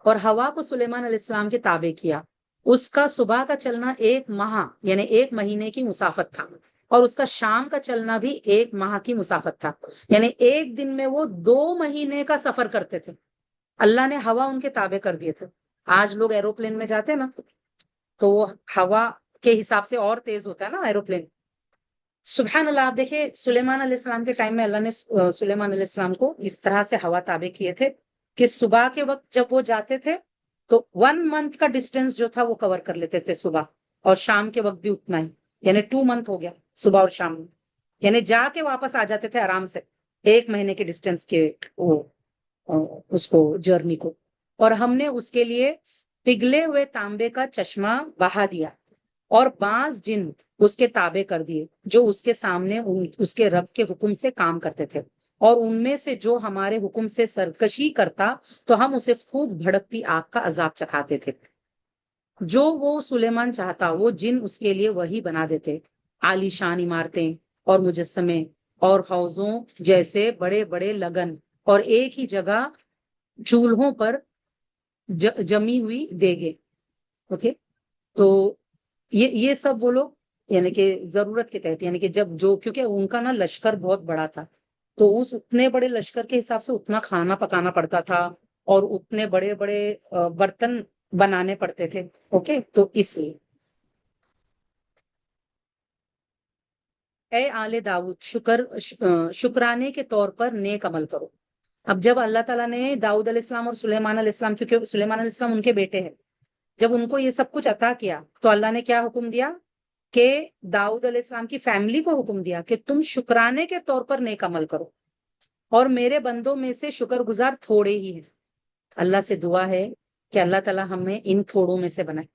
اور ہوا کو سلیمان علیہ السلام کے تابع کیا. اس کا صبح کا چلنا 1 ماہ یعنی 1 مہینے کی مسافت تھا، اور اس کا شام کا چلنا بھی 1 ماہ کی مسافت تھا. یعنی ایک دن میں وہ 2 مہینے کا سفر کرتے تھے. اللہ نے ہوا ان کے تابع کر دیے تھے. آج لوگ ایروپلین میں جاتے ہیں نا تو وہ ہوا کے حساب سے اور تیز ہوتا ہے نا ایروپلین. سبحان اللہ. آپ دیکھیں سلیمان علیہ السلام کے ٹائم میں اللہ نے سلیمان علیہ السلام کو اس طرح سے ہوا تابع کیے تھے کہ صبح کے وقت جب وہ جاتے تھے تو 1 منتھ کا ڈسٹینس جو تھا وہ کور کر لیتے تھے صبح، اور شام کے وقت بھی اتنا ہی. یعنی 2 منتھ ہو گیا صبح اور شام میں. یعنی جا کے واپس آ جاتے تھے آرام سے 1 مہینے کے ڈسٹینس کے وہ اس کو جرنی کو. اور ہم نے اس کے لیے پگھلے ہوئے تانبے کا چشمہ بہا دیا اور بعض جن اس کے تابع کر دیے جو اس کے سامنے اس کے رب کے حکم سے کام کرتے تھے. اور ان میں سے جو ہمارے حکم سے سرکشی کرتا تو ہم اسے خوب بھڑکتی آگ کا عذاب چکھاتے تھے. جو وہ سلیمان چاہتا وہ جن اس کے لیے وہی بنا دیتے، عالی شان عمارتیں اور مجسمے اور حوضوں جیسے بڑے بڑے لگن، اور ایک ہی جگہ چولہوں پر جمی ہوئی دیگیں. اوکے، تو یہ سب وہ لوگ یعنی کہ ضرورت کے تحت، یعنی کہ جب جو کیونکہ ان کا نا لشکر بہت بڑا تھا تو اس اتنے بڑے لشکر کے حساب سے اتنا کھانا پکانا پڑتا تھا اور اتنے بڑے بڑے برتن بنانے پڑتے تھے. اوکے، تو اس لیے اے آل داؤد شکرانے کے طور پر نیک عمل کرو. اب جب اللہ تعالیٰ نے داؤد علیہ السلام اور سلیمان علیہ السلام، کیونکہ سلیمان علیہ السلام ان کے بیٹے ہیں، جب ان کو یہ سب کچھ عطا کیا تو اللہ نے کیا حکم دیا کہ داؤد علیہ السلام کی فیملی کو حکم دیا کہ تم شکرانے کے طور پر نیک عمل کرو، اور میرے بندوں میں سے شکر گزار تھوڑے ہی ہیں۔ اللہ سے دعا ہے کہ اللہ تعالیٰ ہمیں ان تھوڑوں میں سے بنائے،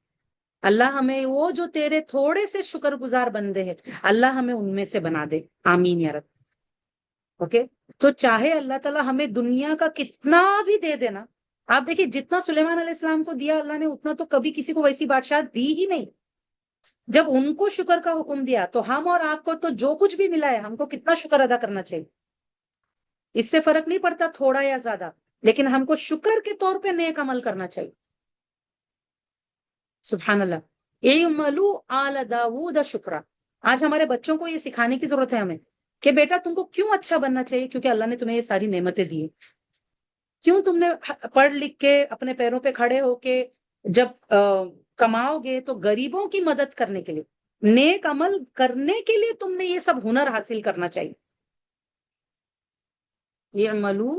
اللہ ہمیں وہ جو تیرے تھوڑے سے شکر گزار بندے ہیں اللہ ہمیں ان میں سے بنا دے، آمین یا رب۔ اوکے، تو چاہے اللہ تعالیٰ ہمیں دنیا کا کتنا بھی دے دینا، آپ دیکھیے جتنا سلیمان علیہ السلام کو دیا اللہ نے اتنا تو کبھی کسی کو ویسی بادشاہ دی ہی نہیں۔ جب ان کو شکر کا حکم دیا تو ہم اور آپ کو تو جو کچھ بھی ملا ہے ہم کو کتنا شکر ادا کرنا چاہیے، اس سے فرق نہیں پڑتا تھوڑا یا زیادہ، لیکن ہم کو شکر کے طور پہ نیک عمل کرنا چاہیے۔ سبحان اللہ، اعملوا آل داود شکرا۔ آج ہمارے بچوں کو یہ سکھانے کی ضرورت ہے ہمیں کہ بیٹا تم کو کیوں اچھا بننا چاہیے، کیونکہ اللہ نے تمہیں یہ ساری نعمتیں دی، کیوں تم نے پڑھ لکھ کے اپنے پیروں پہ کھڑے ہو کے جب کماؤ گے تو غریبوں کی مدد کرنے کے لیے، نیک عمل کرنے کے لیے تم نے یہ سب ہنر حاصل کرنا چاہیے۔ اعملوا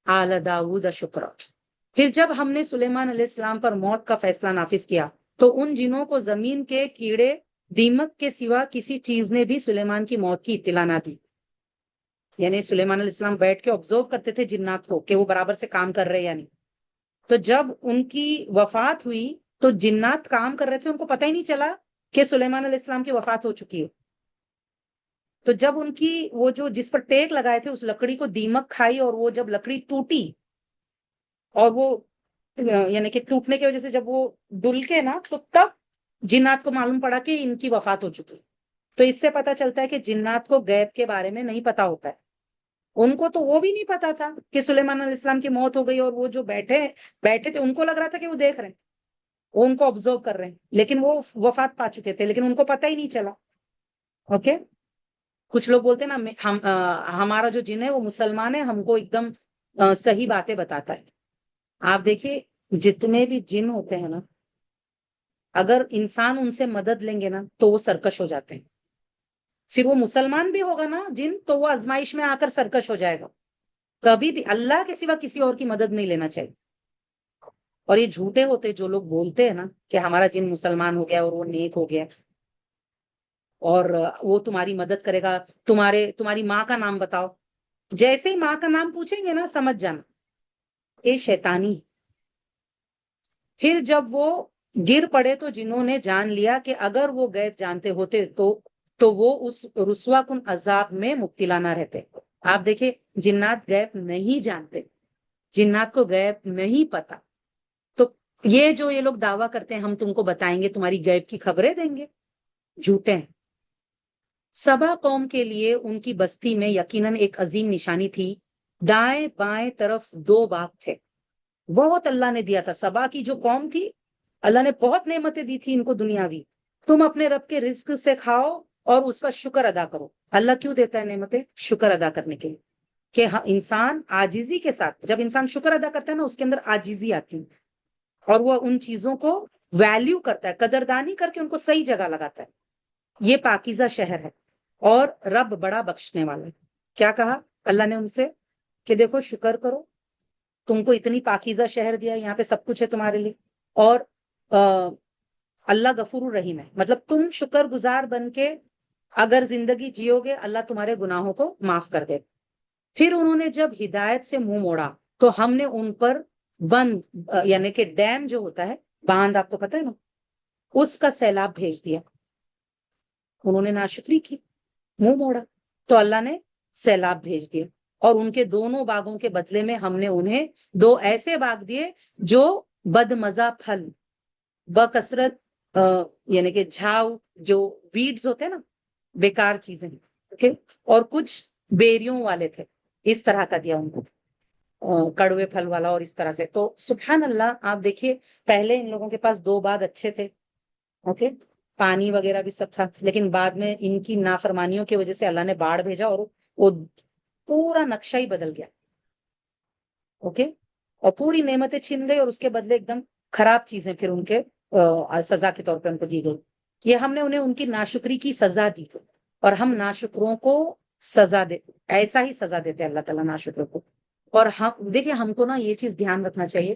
آل داود شکرا۔ پھر جب ہم نے سلیمان علیہ السلام پر موت کا فیصلہ نافذ کیا تو ان جنوں کو زمین کے کیڑے دیمک کے سوا کسی چیز نے بھی سلیمان کی موت کی اطلاع نہ دی۔ یعنی سلیمان علیہ السلام بیٹھ کے آبزرو کرتے تھے جنات کو کہ وہ برابر سے کام کر رہے یا نہیں، تو جب ان کی وفات ہوئی تو جنات کام کر رہے تھے، ان کو پتہ ہی نہیں چلا کہ سلیمان علیہ السلام کی وفات ہو چکی ہے۔ تو جب ان کی وہ جو جس پر ٹیک لگائے تھے اس لکڑی کو دیمک کھائی، اور وہ جب لکڑی ٹوٹی اور وہ یعنی کہ ٹوٹنے کی وجہ سے جب وہ ڈل کے نا، تو تب جنات کو معلوم پڑا کہ ان کی وفات ہو چکی۔ تو اس سے پتا چلتا ہے کہ جنات کو غیب کے بارے میں نہیں پتا ہوتا ہے، ان کو تو وہ بھی نہیں پتا تھا کہ سلیمان علیہ السلام کی موت ہو گئی، اور وہ جو بیٹھے تھے ان کو لگ رہا تھا کہ وہ دیکھ رہے ہیں، وہ ان کو آبزرو کر رہے ہیں، لیکن وہ وفات پا چکے تھے، لیکن ان کو پتہ ہی نہیں چلا۔ اوکے، کچھ لوگ بولتے ہیں نا ہمارا جو جن ہے وہ مسلمان ہے، ہم کو ایک دم صحیح باتیں بتاتا ہے۔ آپ دیکھیے جتنے بھی جن ہوتے ہیں نا، اگر انسان ان سے مدد لیں گے نا تو وہ سرکش ہو جاتے ہیں، پھر وہ مسلمان بھی ہوگا نا جن، تو وہ آزمائش میں آ کر سرکش ہو جائے گا۔ کبھی بھی اللہ کے سوا کسی اور کی مدد نہیں لینا چاہیے۔ اور یہ جھوٹے ہوتے جو لوگ بولتے ہیں نا کہ ہمارا جن مسلمان ہو گیا اور وہ نیک ہو گیا اور وہ تمہاری مدد کرے گا، تمہاری ماں کا نام بتاؤ، جیسے ہی ماں کا نام پوچھیں گے نا سمجھ جانا یہ شیطانی۔ پھر جب وہ گر پڑے تو جنہوں نے جان لیا کہ اگر وہ غیب جانتے ہوتے تو وہ اس رسوا کن عذاب میں مبتلا نہ رہتے۔ آپ دیکھیں جنات غیب نہیں جانتے، جنات کو غیب نہیں پتا، تو یہ لوگ دعویٰ کرتے ہیں ہم تم کو بتائیں گے، تمہاری غیب کی خبریں دیں گے، جھوٹے ہیں۔ سبا قوم کے لیے ان کی بستی میں یقیناً ایک عظیم نشانی تھی، دائیں بائیں طرف 2 باغ تھے، بہت اللہ نے دیا تھا۔ سبا کی جو قوم تھی اللہ نے بہت نعمتیں دی تھی ان کو دنیاوی، تم اپنے رب کے رزق سے کھاؤ اور اس کا شکر ادا کرو۔ اللہ کیوں دیتا ہے نعمتیں؟ شکر ادا کرنے کے لیے، کہ انسان عاجزی کے ساتھ، جب انسان شکر ادا کرتا ہے نا اس کے اندر عاجزی آتی ہے اور وہ ان چیزوں کو ویلیو کرتا ہے، قدردانی کر کے ان کو صحیح جگہ لگاتا ہے۔ یہ پاکیزہ شہر ہے اور رب بڑا بخشنے والا ہے۔ کیا کہا اللہ نے ان سے کہ دیکھو شکر کرو، تم کو اتنی پاکیزہ شہر دیا، یہاں پہ سب کچھ ہے تمہارے لیے، اور اللہ غفور الرحیم ہے، مطلب تم شکر گزار بن کے اگر زندگی جیو گے اللہ تمہارے گناہوں کو معاف کر دے۔ پھر انہوں نے جب ہدایت سے منہ موڑا تو ہم نے ان پر بند یعنی کہ ڈیم جو ہوتا ہے، باندھ آپ کو پتہ ہے نا، اس کا سیلاب بھیج دیا۔ انہوں نے ناشکری کی، منہ موڑا، تو اللہ نے سیلاب بھیج دیا، اور ان کے دونوں باغوں کے بدلے میں ہم نے انہیں 2 ایسے باغ دیے جو بد مزہ پھل، بکثرت یعنی کہ جھاؤ، جو ویڈز ہوتے ہیں نا، بیکار چیزیں، اوکے، اور کچھ بیریوں والے تھے، اس طرح کا دیا ان کو، کڑوے پھل والا، اور اس طرح سے۔ تو سبحان اللہ، آپ دیکھیے پہلے ان لوگوں کے پاس 2 باغ اچھے تھے، اوکے، پانی وغیرہ بھی سب تھا، لیکن بعد میں ان کی نافرمانیوں کی وجہ سے اللہ نے باڑھ بھیجا اور وہ پورا نقشہ ہی بدل گیا، اوکے، اور پوری نعمتیں چھن گئی، اور اس کے بدلے ایک دم خراب چیزیں پھر ان کے سزا کے طور پہ ان کو دی گئی۔ یہ ہم نے انہیں ان کی ناشکری کی سزا دی، اور ہم ناشکروں کو سزا دے، ایسا ہی سزا دیتے اللہ تعالیٰ ناشکروں کو۔ اور ہم دیکھیں ہم کو نا یہ چیز دھیان رکھنا چاہیے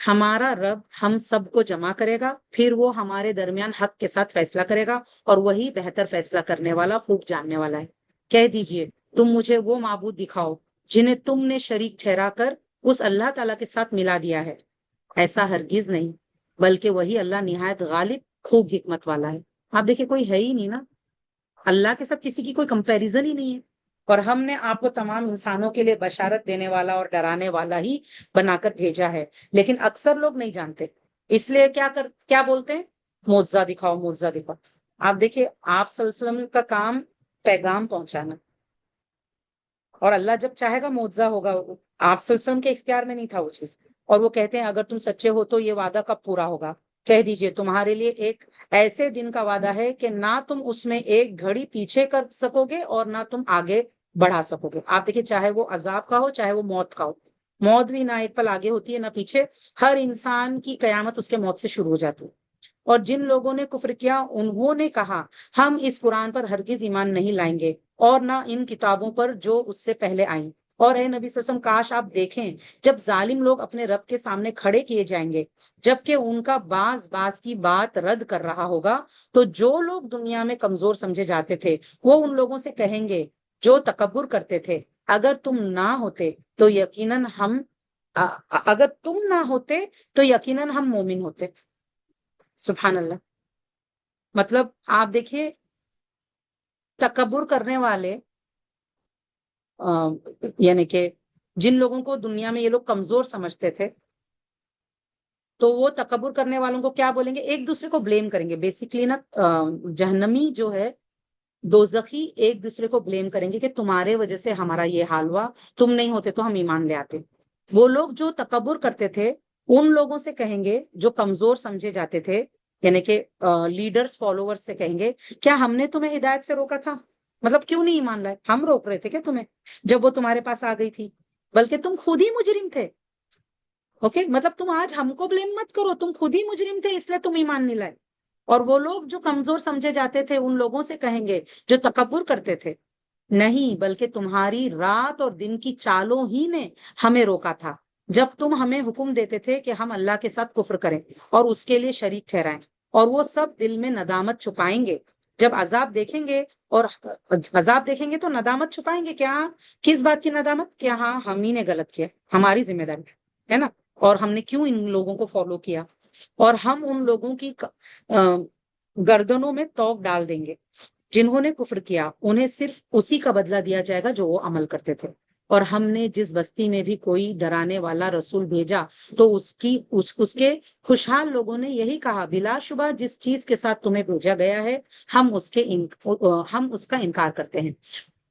ہمارا رب ہم سب کو جمع کرے گا، پھر وہ ہمارے درمیان حق کے ساتھ فیصلہ کرے گا، اور وہی بہتر فیصلہ کرنے والا، خوب جاننے والا ہے۔ کہہ دیجئے تم مجھے وہ معبود دکھاؤ جنہیں تم نے شریک ٹھہرا کر اس اللہ تعالیٰ کے ساتھ ملا دیا ہے۔ ایسا ہرگز نہیں، بلکہ وہی اللہ نہایت غالب، خوب حکمت والا ہے۔ آپ دیکھیں کوئی ہے ہی نہیں نا، اللہ کے ساتھ کسی کی کوئی کمپیریزن ہی نہیں ہے، اور ہم نے آپ کو تمام انسانوں کے لیے بشارت دینے والا اور ڈرانے والا ہی بنا کر بھیجا ہے، لیکن اکثر لوگ نہیں جانتے، اس لیے کیا بولتے ہیں؟ معجزہ دکھاؤ، معجزہ دکھاؤ۔ آپ دیکھیے آپ صلی اللہ علیہ وسلم کا کام پیغام پہنچانا، اور اللہ جب چاہے گا معجزہ ہوگا، آپ صلی اللہ علیہ وسلم کے اختیار میں نہیں تھا وہ چیز، اور وہ کہتے ہیں اگر تم سچے ہو تو یہ وعدہ کب پورا ہوگا؟ کہہ دیجئے تمہارے لیے ایک ایسے دن کا وعدہ ہے کہ نہ تم اس میں ایک گھڑی پیچھے کر سکو گے اور نہ تم آگے بڑھا سکو گے۔ آپ دیکھیں چاہے وہ عذاب کا ہو چاہے وہ موت کا ہو، موت بھی نہ ایک پل آگے ہوتی ہے نہ پیچھے، ہر انسان کی قیامت اس کے موت سے شروع ہو جاتی ہے۔ اور جن لوگوں نے کفر کیا انہوں نے کہا ہم اس قرآن پر ہرگز ایمان نہیں لائیں گے اور نہ ان کتابوں پر جو اس سے پہلے آئیں۔ اور اے نبی صلی اللہ علیہ وسلم کاش آپ دیکھیں جب ظالم لوگ اپنے رب کے سامنے کھڑے کیے جائیں گے، جبکہ ان کا باز باز کی بات رد کر رہا ہوگا، تو جو لوگ دنیا میں کمزور سمجھے جاتے تھے وہ ان لوگوں سے کہیں گے جو تکبر کرتے تھے اگر تم نہ ہوتے تو یقیناً ہم مومن ہوتے۔ سبحان اللہ۔ مطلب آپ دیکھیے تکبر کرنے والے یعنی کہ جن لوگوں کو دنیا میں یہ لوگ کمزور سمجھتے تھے، تو وہ تکبر کرنے والوں کو کیا بولیں گے؟ ایک دوسرے کو بلیم کریں گے بیسیکلی نا، جہنمی جو ہے دوزخی ایک دوسرے کو بلیم کریں گے کہ تمہارے وجہ سے ہمارا یہ حال ہوا، تم نہیں ہوتے تو ہم ایمان لے آتے۔ وہ لوگ جو تکبر کرتے تھے ان لوگوں سے کہیں گے جو کمزور سمجھے جاتے تھے، یعنی کہ لیڈرز فالوورز سے کہیں گے کیا ہم نے تمہیں ہدایت سے روکا تھا؟ مطلب کیوں نہیں ایمان لائے؟ ہم روک رہے تھے کہ تمہیں جب وہ تمہارے پاس آ گئی تھی؟ بلکہ تم خود ہی مجرم تھے۔ اوکے، مطلب تم آج ہم کو بلیم مت کرو، تم خود ہی مجرم تھے اس لیے تم ایمان نہیں لائے۔ اور وہ لوگ جو کمزور سمجھے جاتے تھے ان لوگوں سے کہیں گے جو تکبر کرتے تھے نہیں، بلکہ تمہاری رات اور دن کی چالوں ہی نے ہمیں روکا تھا جب تم ہمیں حکم دیتے تھے کہ ہم اللہ کے ساتھ کفر کریں اور اس کے لیے شریک ٹھہرائیں، اور وہ سب دل میں ندامت چھپائیں گے جب عذاب دیکھیں گے، اور عذاب دیکھیں گے تو ندامت چھپائیں گے کیا؟ کس بات کی ندامت؟ کیا ہاں ہم ہی نے غلط کیا، ہماری ذمہ داری تھی، ہے نا، اور ہم نے کیوں ان لوگوں کو فالو کیا، اور ہم ان لوگوں کی گردنوں میں توق ڈال دیں گے جنہوں نے کفر کیا، انہیں صرف اسی کا بدلہ دیا جائے گا جو وہ عمل کرتے تھے۔ اور ہم نے جس بستی میں بھی کوئی ڈرانے والا رسول بھیجا تو اس کے خوشحال لوگوں نے یہی کہا بلا شبہ جس چیز کے ساتھ تمہیں بھیجا گیا ہے ہم اس کا انکار کرتے ہیں،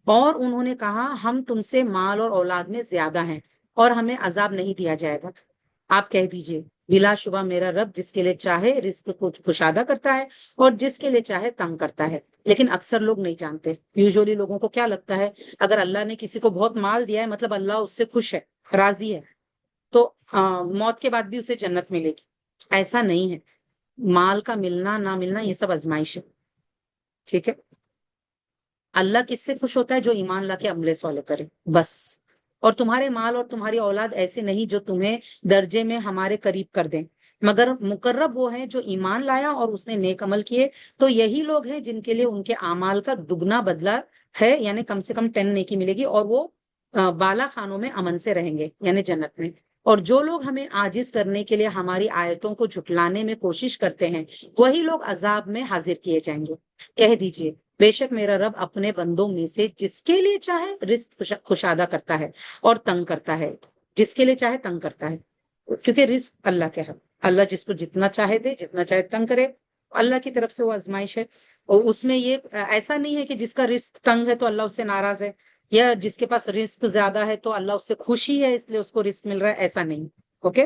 اور انہوں نے کہا ہم تم سے مال اور اولاد میں زیادہ ہیں اور ہمیں عذاب نہیں دیا جائے گا۔ آپ کہہ دیجئے بلا شبہ میرا رب جس کے لیے چاہے رزق کو کشادہ کرتا ہے اور جس کے لیے چاہے تنگ کرتا ہے، لیکن اکثر لوگ نہیں جانتے۔ یوزولی لوگوں کو کیا لگتا ہے اگر اللہ نے کسی کو بہت مال دیا ہے مطلب اللہ اس سے خوش ہے، راضی ہے، تو موت کے بعد بھی اسے جنت ملے گی۔ ایسا نہیں ہے، مال کا ملنا نہ ملنا یہ سب آزمائش ہے، ٹھیک ہے؟ اللہ کس سے خوش ہوتا ہے؟ جو ایمان لا کے عمل صالح کرے، بس۔ اور تمہارے مال اور تمہاری اولاد ایسے نہیں جو تمہیں درجے میں ہمارے قریب کر دیں، مگر مقرب وہ ہے جو ایمان لایا اور اس نے نیک عمل کیے، تو یہی لوگ ہیں جن کے لیے ان کے اعمال کا دگنا بدلہ ہے، یعنی کم سے کم 10 نیکی ملے گی، اور وہ بالا خانوں میں امن سے رہیں گے، یعنی جنت میں۔ اور جو لوگ ہمیں عاجز کرنے کے لیے ہماری آیتوں کو جھٹلانے میں کوشش کرتے ہیں وہی لوگ عذاب میں حاضر کیے جائیں گے۔ کہہ دیجئے بے شک میرا رب اپنے بندوں میں سے جس کے لیے چاہے رزق کشادہ کرتا ہے اور تنگ کرتا ہے، جس کے لیے چاہے تنگ کرتا ہے، کیونکہ رزق اللہ کے ہے، اللہ جس کو جتنا چاہے دے، جتنا چاہے تنگ کرے، اللہ کی طرف سے وہ آزمائش ہے۔ اور اس میں یہ ایسا نہیں ہے کہ جس کا رزق تنگ ہے تو اللہ اس سے ناراض ہے، یا جس کے پاس رزق زیادہ ہے تو اللہ اس سے خوشی ہے اس لیے اس کو رزق مل رہا ہے، ایسا نہیں۔ اوکے،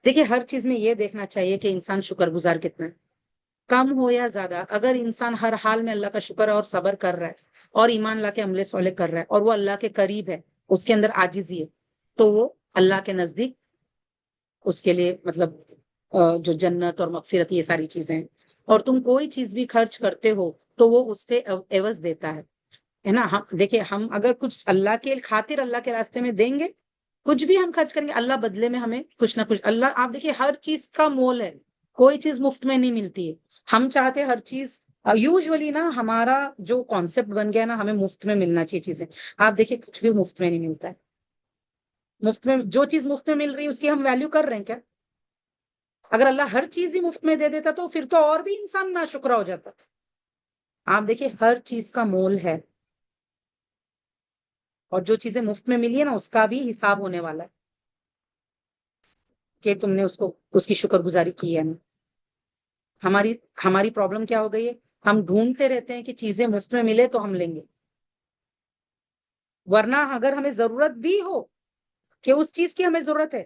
دیکھیے ہر چیز میں یہ دیکھنا چاہیے کہ انسان شکر گزار کتنا ہے، کم ہو یا زیادہ، اگر انسان ہر حال میں اللہ کا شکر اور صبر کر رہا ہے اور ایمان لا کے عمل صالح کر رہا ہے اور وہ اللہ کے قریب ہے، اس کے اندر عاجزی ہے، تو وہ اللہ کے نزدیک اس کے لیے مطلب جو جنت اور مغفرت یہ ساری چیزیں ہیں۔ اور تم کوئی چیز بھی خرچ کرتے ہو تو وہ اس کے عوض دیتا ہے نا۔ ہم دیکھیں ہم اگر کچھ اللہ کے خاطر اللہ کے راستے میں دیں گے کچھ بھی ہم خرچ کریں گے اللہ بدلے میں ہمیں کچھ نہ کچھ، اللہ آپ دیکھیے ہر چیز کا مول ہے، کوئی چیز مفت میں نہیں ملتی ہے۔ ہم چاہتے ہر چیز یوزلی نا، ہمارا جو کانسیپٹ بن گیا نا ہمیں مفت میں ملنا چاہیے چیزیں، آپ دیکھیے کچھ بھی مفت میں نہیں ملتا ہے۔ مفت میں جو چیز مفت میں مل رہی ہے اس کی ہم ویلیو کر رہے ہیں کیا؟ اگر اللہ ہر چیز ہی مفت میں دے دیتا تو پھر تو اور بھی انسان ناشکرا ہو جاتا۔ آپ دیکھیے ہر چیز کا مول ہے، اور جو چیزیں مفت میں ملی ہے نا اس کا بھی حساب ہونے والا ہے کہ تم نے اس کی شکر گزاری کی ہے نا۔ ہماری پرابلم کیا ہو گئی ہے، ہم ڈھونڈتے رہتے ہیں کہ چیزیں مفت میں ملے تو ہم لیں گے، ورنہ اگر ہمیں ضرورت بھی ہو کہ اس چیز کی ہمیں ضرورت ہے،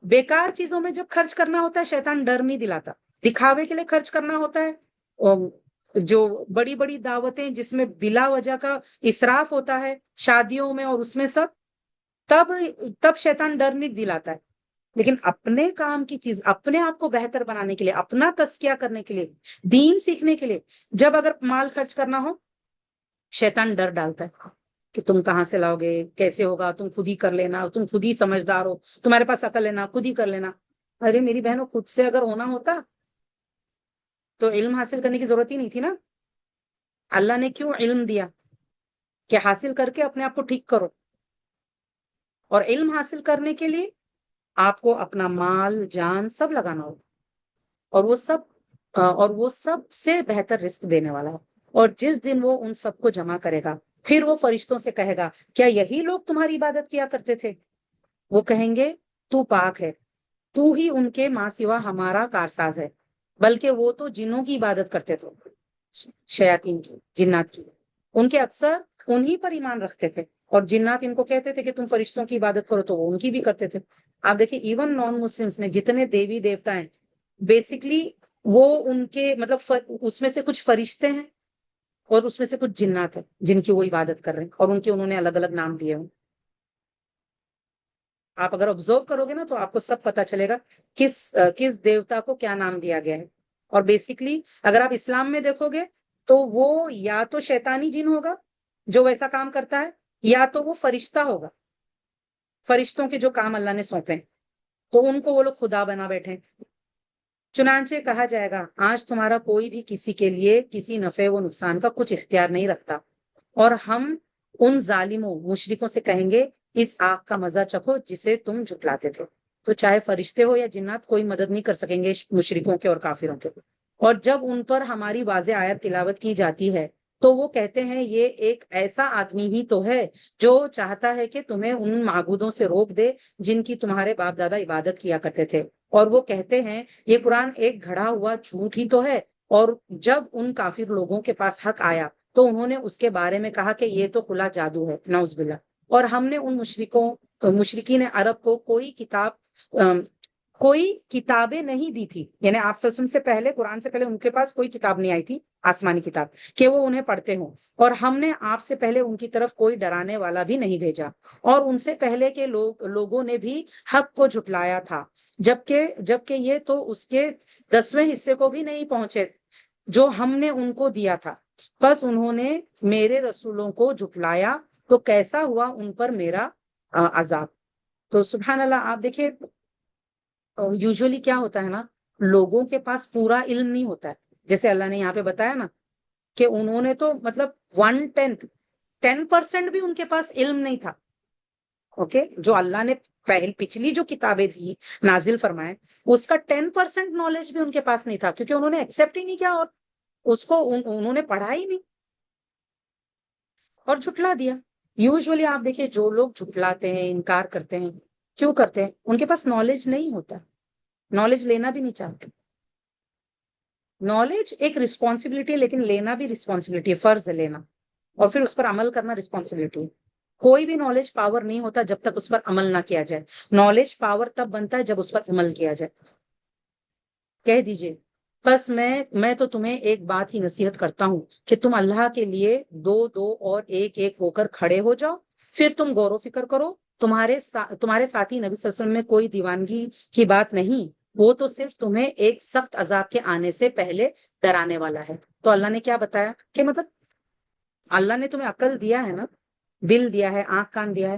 بیکار چیزوں میں جب خرچ کرنا ہوتا ہے شیطان ڈر نہیں دلاتا، دکھاوے کے لیے خرچ کرنا ہوتا ہے، جو بڑی بڑی دعوتیں جس میں بلا وجہ کا اسراف ہوتا ہے شادیوں میں اور اس میں سب، تب شیطان ڈر نہیں دلاتا ہے۔ لیکن اپنے کام کی چیز، اپنے آپ کو بہتر بنانے کے لیے، اپنا تزکیہ کرنے کے لیے، دین سیکھنے کے لیے جب اگر مال خرچ کرنا ہو شیطان ڈر ڈالتا ہے کہ تم کہاں سے لاؤ گے، کیسے ہوگا، تم خود ہی کر لینا، تم خود ہی سمجھدار ہو، تمہارے پاس عقل ہے نا، خود ہی کر لینا۔ ارے میری بہنوں خود سے اگر ہونا ہوتا تو علم حاصل کرنے کی ضرورت ہی نہیں تھی نا۔ اللہ نے کیوں علم دیا کہ حاصل کر کے اپنے آپ کو ٹھیک کرو، اور علم حاصل کرنے کے لیے آپ کو اپنا مال جان سب لگانا ہوگا، اور وہ سب سے بہتر رزق دینے والا ہے۔ اور جس دن وہ ان سب کو جمع کرے گا پھر وہ فرشتوں سے کہے گا کیا یہی لوگ تمہاری عبادت کیا کرتے تھے؟ وہ کہیں گے تو پاک ہے، تو ہی ان کے ماں سوا ہمارا کارساز ہے، بلکہ وہ تو جنوں کی عبادت کرتے تھے، شیاطین کی، جنات کی، ان کے اکثر انہی پر ایمان رکھتے تھے، اور جنات ان کو کہتے تھے کہ تم فرشتوں کی عبادت کرو تو وہ ان کی بھی کرتے تھے۔ آپ دیکھیں ایون نان مسلمس میں جتنے دیوی دیوتا ہیں بیسکلی وہ ان کے مطلب اس میں سے کچھ فرشتے ہیں اور اس میں سے کچھ جنات ہیں جن کی وہ عبادت کر رہے ہیں، اور ان کے انہوں نے الگ الگ نام دیے ہوں۔ آپ اگر آبزرو کرو گے نا تو آپ کو سب پتا چلے گا کس دیوتا کو کیا نام دیا گیا ہے۔ اور بیسکلی اگر آپ اسلام میں دیکھو گے تو وہ یا تو شیطانی جن ہوگا جو ویسا کام کرتا ہے، یا تو وہ فرشتہ ہوگا، فرشتوں کے جو کام اللہ نے سونپے تو ان کو وہ لوگ خدا بنا بیٹھے۔ چنانچہ کہا جائے گا آج تمہارا کوئی بھی کسی کے لیے کسی نفع و نقصان کا کچھ اختیار نہیں رکھتا، اور ہم ان ظالموں مشرکوں سے کہیں گے اس آگ کا مزہ چکھو جسے تم جھٹلاتے تھے۔ تو چاہے فرشتے ہو یا جنات کوئی مدد نہیں کر سکیں گے مشرکوں کے اور کافروں کے۔ اور جب ان پر ہماری واضح آیت تلاوت کی جاتی ہے تو وہ کہتے ہیں یہ ایک ایسا آدمی ہی تو ہے جو چاہتا ہے کہ تمہیں ان معبودوں سے روک دے جن کی تمہارے باپ دادا عبادت کیا کرتے تھے، اور وہ کہتے ہیں یہ قرآن ایک گھڑا ہوا جھوٹ ہی تو ہے۔ اور جب ان کافر لوگوں کے پاس حق آیا تو انہوں نے اس کے بارے میں کہا کہ یہ تو کھلا جادو ہے، نعوذ باللہ۔ اور ہم نے ان مشرکین عرب کو کوئی کتابیں نہیں دی تھی، یعنی آپ صلی اللہ علیہ وسلم سے پہلے، قرآن سے پہلے ان کے پاس کوئی کتاب نہیں آئی تھی آسمانی کتاب کہ وہ انہیں پڑھتے ہوں، اور ہم نے آپ سے پہلے ان کی طرف کوئی ڈرانے والا بھی نہیں بھیجا، اور ان سے پہلے کے لوگوں نے بھی حق کو جھٹلایا تھا، جبکہ یہ تو اس کے 10ویں حصے کو بھی نہیں پہنچے جو ہم نے ان کو دیا تھا، بس انہوں نے میرے رسولوں کو جھٹلایا تو کیسا ہوا ان پر میرا عذاب۔ تو سبحان اللہ آپ دیکھیں یوزولی کیا ہوتا ہے نا، لوگوں کے پاس پورا علم نہیں ہوتا ہے، جیسے اللہ نے یہاں پہ بتایا نا کہ انہوں نے تو مطلب 10% بھی ان کے پاس علم نہیں تھا۔ اوکے، جو اللہ نے پچھلی جو کتابیں دی نازل فرمائے اس کا 10% نالج بھی ان کے پاس نہیں تھا، کیونکہ انہوں نے ایکسپٹ ہی نہیں کیا، اور اس کو انہوں نے پڑھا ہی نہیں اور جھٹلا دیا۔ یوزولی آپ دیکھیں جو لوگ جھٹلاتے ہیں، انکار کرتے ہیں، کیوں کرتے ہیں؟ ان کے پاس نالج نہیں ہوتا، نالج لینا بھی نہیں چاہتے۔ نالج ایک رسپانسبلٹی ہے، لیکن لینا بھی رسپانسبلٹی ہے، فرض ہے لینا، اور پھر اس پر عمل کرنا رسپانسبلٹی ہے۔ کوئی بھی نالج پاور نہیں ہوتا جب تک اس پر عمل نہ کیا جائے، نالج پاور تب بنتا ہے جب اس پر عمل کیا جائے۔ کہہ دیجئے بس میں تو تمہیں ایک بات ہی نصیحت کرتا ہوں کہ تم اللہ کے لیے دو دو اور ایک ایک ہو کر کھڑے ہو جاؤ، پھر تم غور و فکر کرو، تمہارے ساتھی نبی صلی اللہ علیہ وسلم میں کوئی دیوانگی کی بات نہیں، وہ تو صرف تمہیں ایک سخت عذاب کے آنے سے پہلے ڈرانے والا ہے۔ تو اللہ نے کیا بتایا کہ مطلب اللہ نے تمہیں عقل دیا ہے نا، دل دیا ہے، آنکھ کان دیا ہے،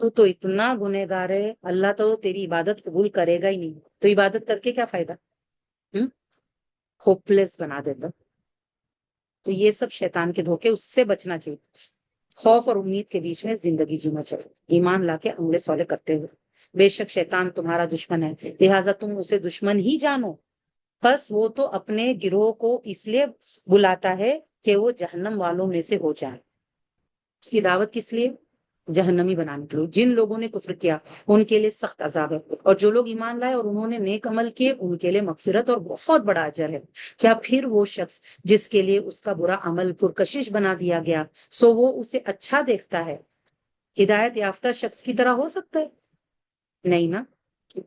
تو اتنا گنہگار ہے، اللہ تو تیری عبادت قبول کرے گا ہی نہیں، تو عبادت کر کے کیا فائدہ؟ ہوپلیس بنا دیتا۔ تو یہ سب شیطان کے دھوکے، اس سے بچنا چاہیے۔ خوف اور امید کے بیچ میں زندگی جینا چاہیے، ایمان لا کے عمل صالح کرتے ہوئے۔ بے شک شیطان تمہارا دشمن ہے، لہٰذا تم اسے دشمن ہی جانو، بس وہ تو اپنے گروہ کو اس لیے بلاتا ہے کہ وہ جہنم والوں میں سے ہو جائے۔ اس کی دعوت کس لیے؟ جہنمی بنانے کے لیے۔ جن لوگوں نے کفر کیا ان کے لیے سخت عذاب ہے، اور جو لوگ ایمان لائے اور انہوں نے نیک عمل کیے ان کے لیے مغفرت اور بہت بڑا اجر ہے۔ کیا پھر وہ شخص جس کے لیے اس کا برا عمل پرکشش بنا دیا گیا سو وہ اسے اچھا دیکھتا ہے، ہدایت یافتہ شخص کی طرح ہو سکتا ہے؟ نہیں نا۔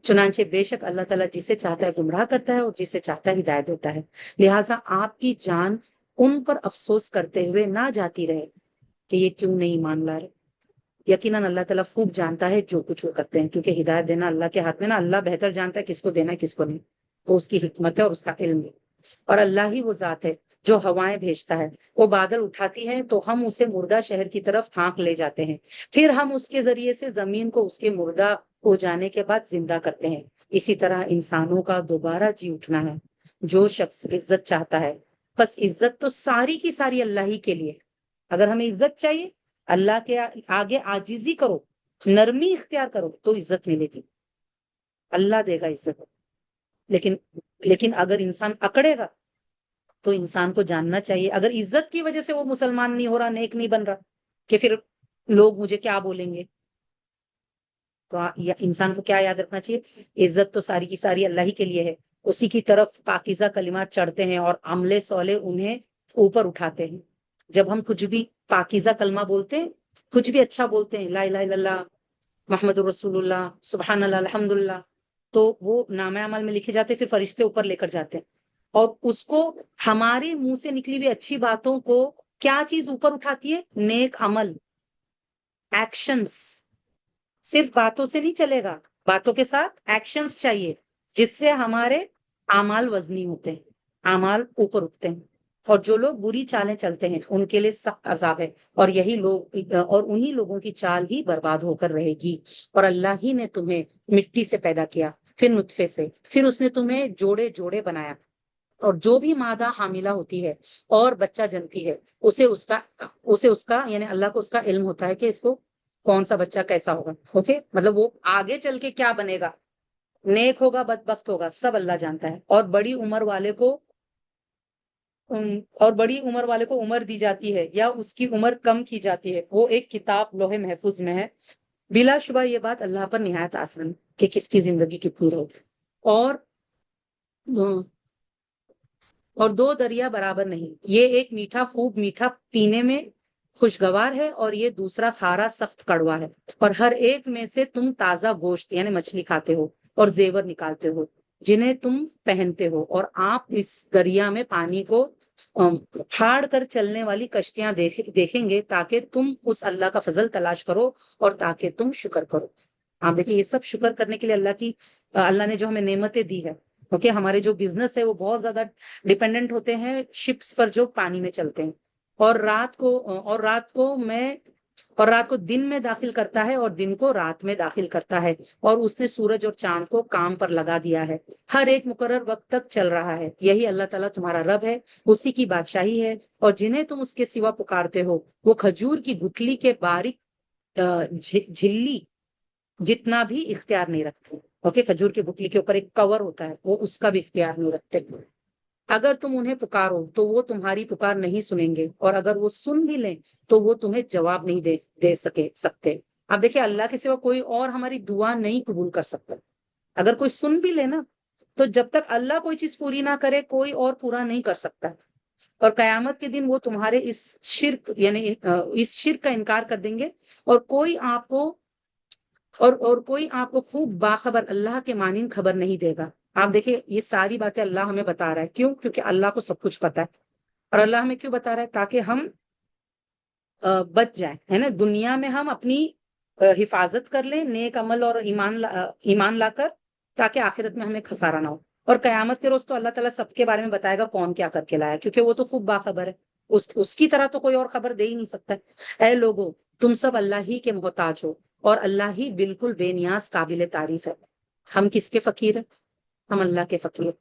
چنانچہ بے شک اللہ تعالیٰ جسے چاہتا ہے گمراہ کرتا ہے اور جسے چاہتا ہے ہدایت دیتا ہے، لہٰذا آپ کی جان ان پر افسوس کرتے ہوئے نہ جاتی رہے کہ یہ کیوں نہیں مان لا رہے۔ یقیناً اللہ تعالیٰ خوب جانتا ہے جو کچھ وہ کرتے ہیں، کیونکہ ہدایت دینا اللہ کے ہاتھ میں نا، اللہ بہتر جانتا ہے کس کو دینا ہے کس کو نہیں، وہ اس کی حکمت ہے اور اس کا علم ہے۔ اور اللہ ہی وہ ذات ہے جو ہوائیں بھیجتا ہے، وہ بادل اٹھاتی ہیں تو ہم اسے مردہ شہر کی طرف ہانک لے جاتے ہیں، پھر ہم اس کے ذریعے سے زمین کو اس کے مردہ ہو جانے کے بعد زندہ کرتے ہیں۔ اسی طرح انسانوں کا دوبارہ جی اٹھنا ہے۔ جو شخص عزت چاہتا ہے، بس عزت تو ساری کی ساری اللہ ہی کے لیے۔ اگر ہمیں عزت چاہیے، اللہ کے آگے عاجزی کرو، نرمی اختیار کرو تو عزت ملے گی، اللہ دے گا عزت۔ لیکن لیکن اگر انسان اکڑے گا تو انسان کو جاننا چاہیے، اگر عزت کی وجہ سے وہ مسلمان نہیں ہو رہا، نیک نہیں بن رہا، کہ پھر لوگ مجھے کیا بولیں گے، تو انسان کو کیا یاد رکھنا چاہیے؟ عزت تو ساری کی ساری اللہ ہی کے لیے ہے، اسی کی طرف پاکیزہ کلمات چڑھتے ہیں اور عمل صالح انہیں اوپر اٹھاتے ہیں۔ جب ہم کچھ بھی پاکیزہ کلمہ بولتے ہیں، کچھ بھی اچھا بولتے ہیں، لا الہ الا اللہ محمد الرسول اللہ سبحان اللہ الحمد للہ، تو وہ نامہ عمل میں لکھے جاتے، پھر فرشتے اوپر لے کر جاتے ہیں، اور اس کو ہمارے منہ سے نکلی ہوئی اچھی باتوں کو کیا چیز اوپر اٹھاتی ہے؟ نیک عمل، ایکشنز۔ صرف باتوں سے نہیں چلے گا، باتوں کے ساتھ ایکشنز چاہیے، جس سے ہمارے اعمال وزنی ہوتے ہیں، اعمال اوپر اٹھتے ہیں۔ اور جو لوگ بری چالیں چلتے ہیں ان کے لیے سخت عذاب ہے، اور یہی لوگ اور انہی لوگوں کی چال ہی برباد ہو کر رہے گی۔ اور اللہ ہی نے تمہیں مٹی سے پیدا کیا، پھر نطفے سے، پھر اس نے تمہیں جوڑے جوڑے بنایا، اور جو بھی مادہ حاملہ ہوتی ہے اور بچہ جنتی ہے اسے اس کا یعنی اللہ کو اس کا علم ہوتا ہے کہ اس کو کون سا بچہ کیسا ہوگا، اوکے، مطلب وہ آگے چل کے کیا بنے گا، نیک ہوگا بدبخت ہوگا، سب اللہ جانتا ہے۔ اور بڑی عمر والے کو عمر دی جاتی ہے یا اس کی عمر کم کی جاتی ہے، وہ ایک کتاب لوح محفوظ میں ہے۔ بلا شبہ یہ بات اللہ پر نہایت آسان کہ کس کی زندگی کتنی رہے گی۔ اور اور دو دریا برابر نہیں، یہ ایک میٹھا خوب میٹھا پینے میں خوشگوار ہے اور یہ دوسرا کھارا سخت کڑوا ہے، اور ہر ایک میں سے تم تازہ گوشت یعنی مچھلی کھاتے ہو اور زیور نکالتے ہو جنہیں تم پہنتے ہو، اور آپ اس دریا میں پانی کو پھاڑ کر چلنے والی کشتیاں دیکھیں گے تاکہ تم اس اللہ کا فضل تلاش کرو اور تاکہ تم شکر کرو۔ آپ دیکھیں یہ سب شکر کرنے کے لیے اللہ نے جو ہمیں نعمتیں دی ہے، اوکے، ہمارے جو بزنس ہے وہ بہت زیادہ ڈیپینڈنٹ ہوتے ہیں شپس پر جو پانی میں چلتے ہیں، اور رات کو دن میں داخل کرتا ہے اور دن کو رات میں داخل کرتا ہے، اور اس نے سورج اور چاند کو کام پر لگا دیا ہے، ہر ایک مقرر وقت تک چل رہا ہے۔ یہی اللہ تعالیٰ تمہارا رب ہے، اسی کی بادشاہی ہے، اور جنہیں تم اس کے سوا پکارتے ہو وہ کھجور کی گٹھلی کے باریک جھلی جتنا بھی اختیار نہیں رکھتے، اوکے، کھجور کی گٹھلی کے اوپر ایک کور ہوتا ہے، وہ اس کا بھی اختیار نہیں رکھتے۔ اگر تم انہیں پکارو تو وہ تمہاری پکار نہیں سنیں گے، اور اگر وہ سن بھی لیں تو وہ تمہیں جواب نہیں دے سکتے۔ اب دیکھیں اللہ کے سوا کوئی اور ہماری دعا نہیں قبول کر سکتا، اگر کوئی سن بھی لے نا تو جب تک اللہ کوئی چیز پوری نہ کرے کوئی اور پورا نہیں کر سکتا، اور قیامت کے دن وہ تمہارے اس شرک کا انکار کر دیں گے، اور کوئی آپ کو خوب باخبر اللہ کے مانند خبر نہیں دے گا۔ آپ دیکھیں یہ ساری باتیں اللہ ہمیں بتا رہا ہے، کیوں؟ کیونکہ اللہ کو سب کچھ پتا ہے، اور اللہ ہمیں کیوں بتا رہا ہے؟ تاکہ ہم بچ جائیں، ہے نا، دنیا میں ہم اپنی حفاظت کر لیں نیک عمل اور ایمان لا کر، تاکہ آخرت میں ہمیں خسارہ نہ ہو، اور قیامت کے روز تو اللہ تعالیٰ سب کے بارے میں بتائے گا کون کیا کر کے لایا، کیونکہ وہ تو خوب باخبر ہے، اس کی طرح تو کوئی اور خبر دے ہی نہیں سکتا ہے۔ اے لوگو تم سب اللہ ہی کے محتاج ہو، اور اللہ ہی بالکل بے نیاز قابل تعریف ہے۔ ہم کس کے فقیر ہیں؟ ہم اللہ کے فقیر،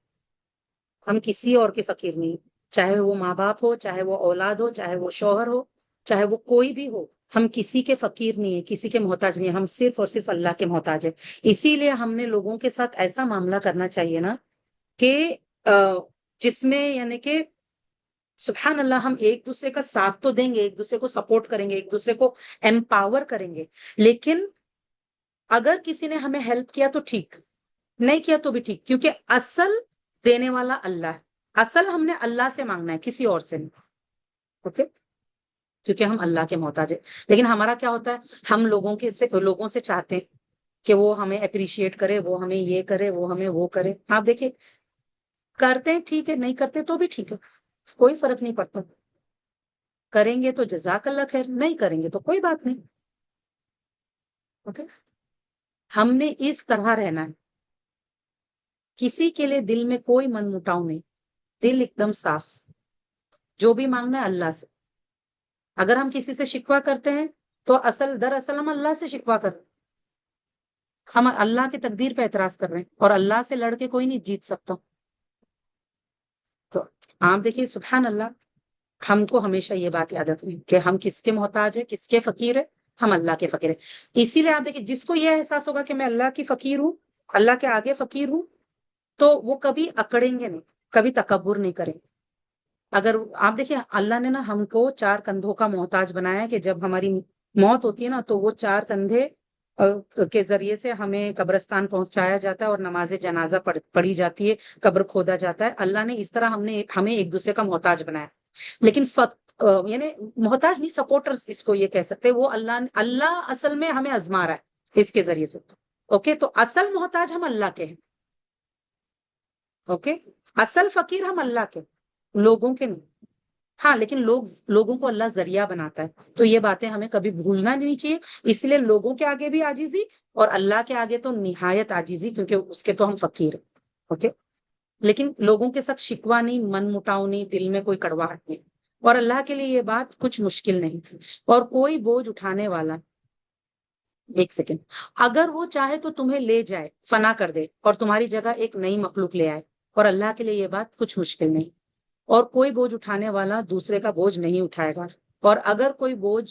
ہم کسی اور کے فقیر نہیں، چاہے وہ ماں باپ ہو، چاہے وہ اولاد ہو، چاہے وہ شوہر ہو، چاہے وہ کوئی بھی ہو، ہم کسی کے فقیر نہیں ہے، کسی کے محتاج نہیں ہے، ہم صرف اور صرف اللہ کے محتاج ہے۔ اسی لیے ہم نے لوگوں کے ساتھ ایسا معاملہ کرنا چاہیے نا کہ جس میں یعنی کہ سبحان اللہ، ہم ایک دوسرے کا ساتھ تو دیں گے، ایک دوسرے کو سپورٹ کریں گے، ایک دوسرے کو امپاور کریں گے، لیکن اگر کسی نے ہمیں ہیلپ کیا تو ٹھیک، نہیں کیا تو بھی ٹھیک، کیونکہ اصل دینے والا اللہ ہے، اصل ہم نے اللہ سے مانگنا ہے، کسی اور سے نہیں۔ اوکے، کیونکہ ہم اللہ کے محتاج ہیں۔ لیکن ہمارا کیا ہوتا ہے، ہم لوگوں سے چاہتے ہیں کہ وہ ہمیں اپریشیٹ کرے، وہ ہمیں یہ کرے، وہ ہمیں وہ کرے۔ آپ دیکھیں، کرتے ہیں ٹھیک ہے، نہیں کرتے تو بھی ٹھیک ہے، کوئی فرق نہیں پڑتا۔ کریں گے تو جزاک اللہ خیر، نہیں کریں گے تو کوئی بات نہیں۔ اوکے، ہم نے اس طرح رہنا ہے، کسی کے لیے دل میں کوئی من مٹاؤ نہیں، دل ایک دم صاف، جو بھی مانگنا ہے اللہ سے۔ اگر ہم کسی سے شکوہ کرتے ہیں تو دراصل ہم اللہ سے شکوہ کر رہے ہیں، ہم اللہ کی تقدیر پہ اعتراض کر رہے ہیں، اور اللہ سے لڑ کے کوئی نہیں جیت سکتا۔ تو آپ دیکھیے سبحان اللہ، ہم کو ہمیشہ یہ بات یاد رکھنی کہ ہم کس کے محتاج ہیں، کس کے فقیر ہے، ہم اللہ کے فقیر ہیں۔ اسی لیے آپ دیکھیے، جس کو یہ احساس ہوگا کہ میں اللہ کی فقیر ہوں، اللہ کے آگے فقیر ہوں، تو وہ کبھی اکڑیں گے نہیں، کبھی تکبر نہیں کریں گے۔ اگر آپ دیکھیں، اللہ نے نا ہم کو 4 کندھوں کا محتاج بنایا ہے، کہ جب ہماری موت ہوتی ہے نا تو وہ 4 کندھے کے ذریعے سے ہمیں قبرستان پہنچایا جاتا ہے، اور نماز جنازہ پڑھی جاتی ہے، قبر کھودا جاتا ہے۔ اللہ نے اس طرح ہمیں ایک دوسرے کا محتاج بنایا، لیکن یعنی محتاج نہیں، سپورٹرز اس کو یہ کہہ سکتے، وہ اللہ اصل میں ہمیں آزما رہا ہے اس کے ذریعے سے۔ اوکے، تو اصل محتاج ہم اللہ کے ہیں۔ اوکے، اصل فقیر ہم اللہ کے، لوگوں کے نہیں۔ ہاں، لیکن لوگوں کو اللہ ذریعہ بناتا ہے، تو یہ باتیں ہمیں کبھی بھولنا نہیں چاہیے۔ اس لیے لوگوں کے آگے بھی عاجزی، اور اللہ کے آگے تو نہایت عاجزی، کیونکہ اس کے تو ہم فقیر ہیں۔ اوکے، لیکن لوگوں کے ساتھ شکوہ نہیں، من مٹاؤ نہیں، دل میں کوئی کڑواہٹ نہیں، اور اللہ کے لیے یہ بات کچھ مشکل نہیں۔ اور کوئی بوجھ اٹھانے والا، ایک سیکنڈ، اگر وہ چاہے تو تمہیں لے جائے، فنا کر دے، اور تمہاری جگہ ایک نئی مخلوق لے آئے، اور اللہ کے لیے یہ بات کچھ مشکل نہیں۔ اور کوئی بوجھ اٹھانے والا دوسرے کا بوجھ نہیں اٹھائے گا، اور اگر کوئی بوجھ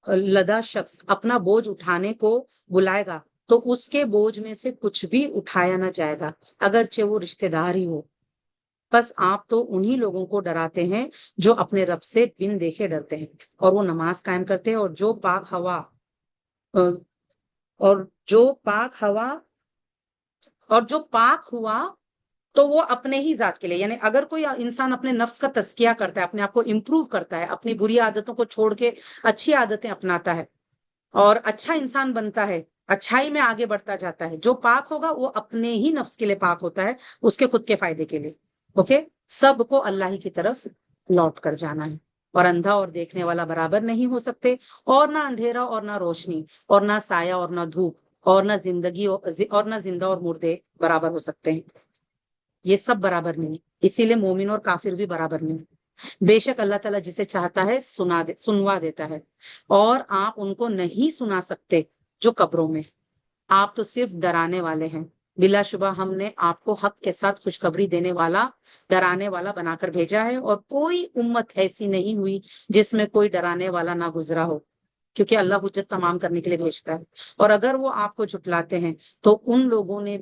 لدا شخص اپنا بوجھ اٹھانے کو بلائے گا تو اس کے بوجھ میں سے کچھ بھی اٹھایا نہ جائے گا، اگرچہ وہ رشتہ دار ہی ہو۔ بس آپ تو انہی لوگوں کو ڈراتے ہیں جو اپنے رب سے بن دیکھے ڈرتے ہیں، اور وہ نماز قائم کرتے ہیں، اور جو پاک ہوا اور جو پاک ہوا تو وہ اپنے ہی ذات کے لیے، یعنی اگر کوئی انسان اپنے نفس کا تزکیہ کرتا ہے، اپنے آپ کو امپروو کرتا ہے، اپنی بری عادتوں کو چھوڑ کے اچھی عادتیں اپناتا ہے، اور اچھا انسان بنتا ہے، اچھائی میں آگے بڑھتا جاتا ہے، جو پاک ہوگا وہ اپنے ہی نفس کے لیے پاک ہوتا ہے، اس کے خود کے فائدے کے لیے۔ اوکے، سب کو اللہ ہی کی طرف لوٹ کر جانا ہے، اور اندھا اور دیکھنے والا برابر نہیں ہو سکتے، اور نہ اندھیرا اور نہ روشنی، اور نہ سایہ اور نہ دھوپ، اور نہ زندگی اور نہ زندہ اور مردے برابر ہو سکتے ہیں، یہ سب برابر نہیں، اسی لیے مومن اور کافر بھی برابر نہیں۔ بے شک اللہ تعالیٰ جسے چاہتا ہے سنوا دیتا ہے، اور آپ ان کو نہیں سنا سکتے جو قبروں میں۔ آپ تو صرف ڈرانے والے ہیں، بلا شبہ ہم نے آپ کو حق کے ساتھ خوشخبری دینے والا، ڈرانے والا بنا کر بھیجا ہے، اور کوئی امت ایسی نہیں ہوئی جس میں کوئی ڈرانے والا نہ گزرا ہو، کیونکہ اللہ حجت تمام کرنے کے لیے بھیجتا ہے۔ اور اگر وہ آپ کو جھٹلاتے ہیں تو ان لوگوں نے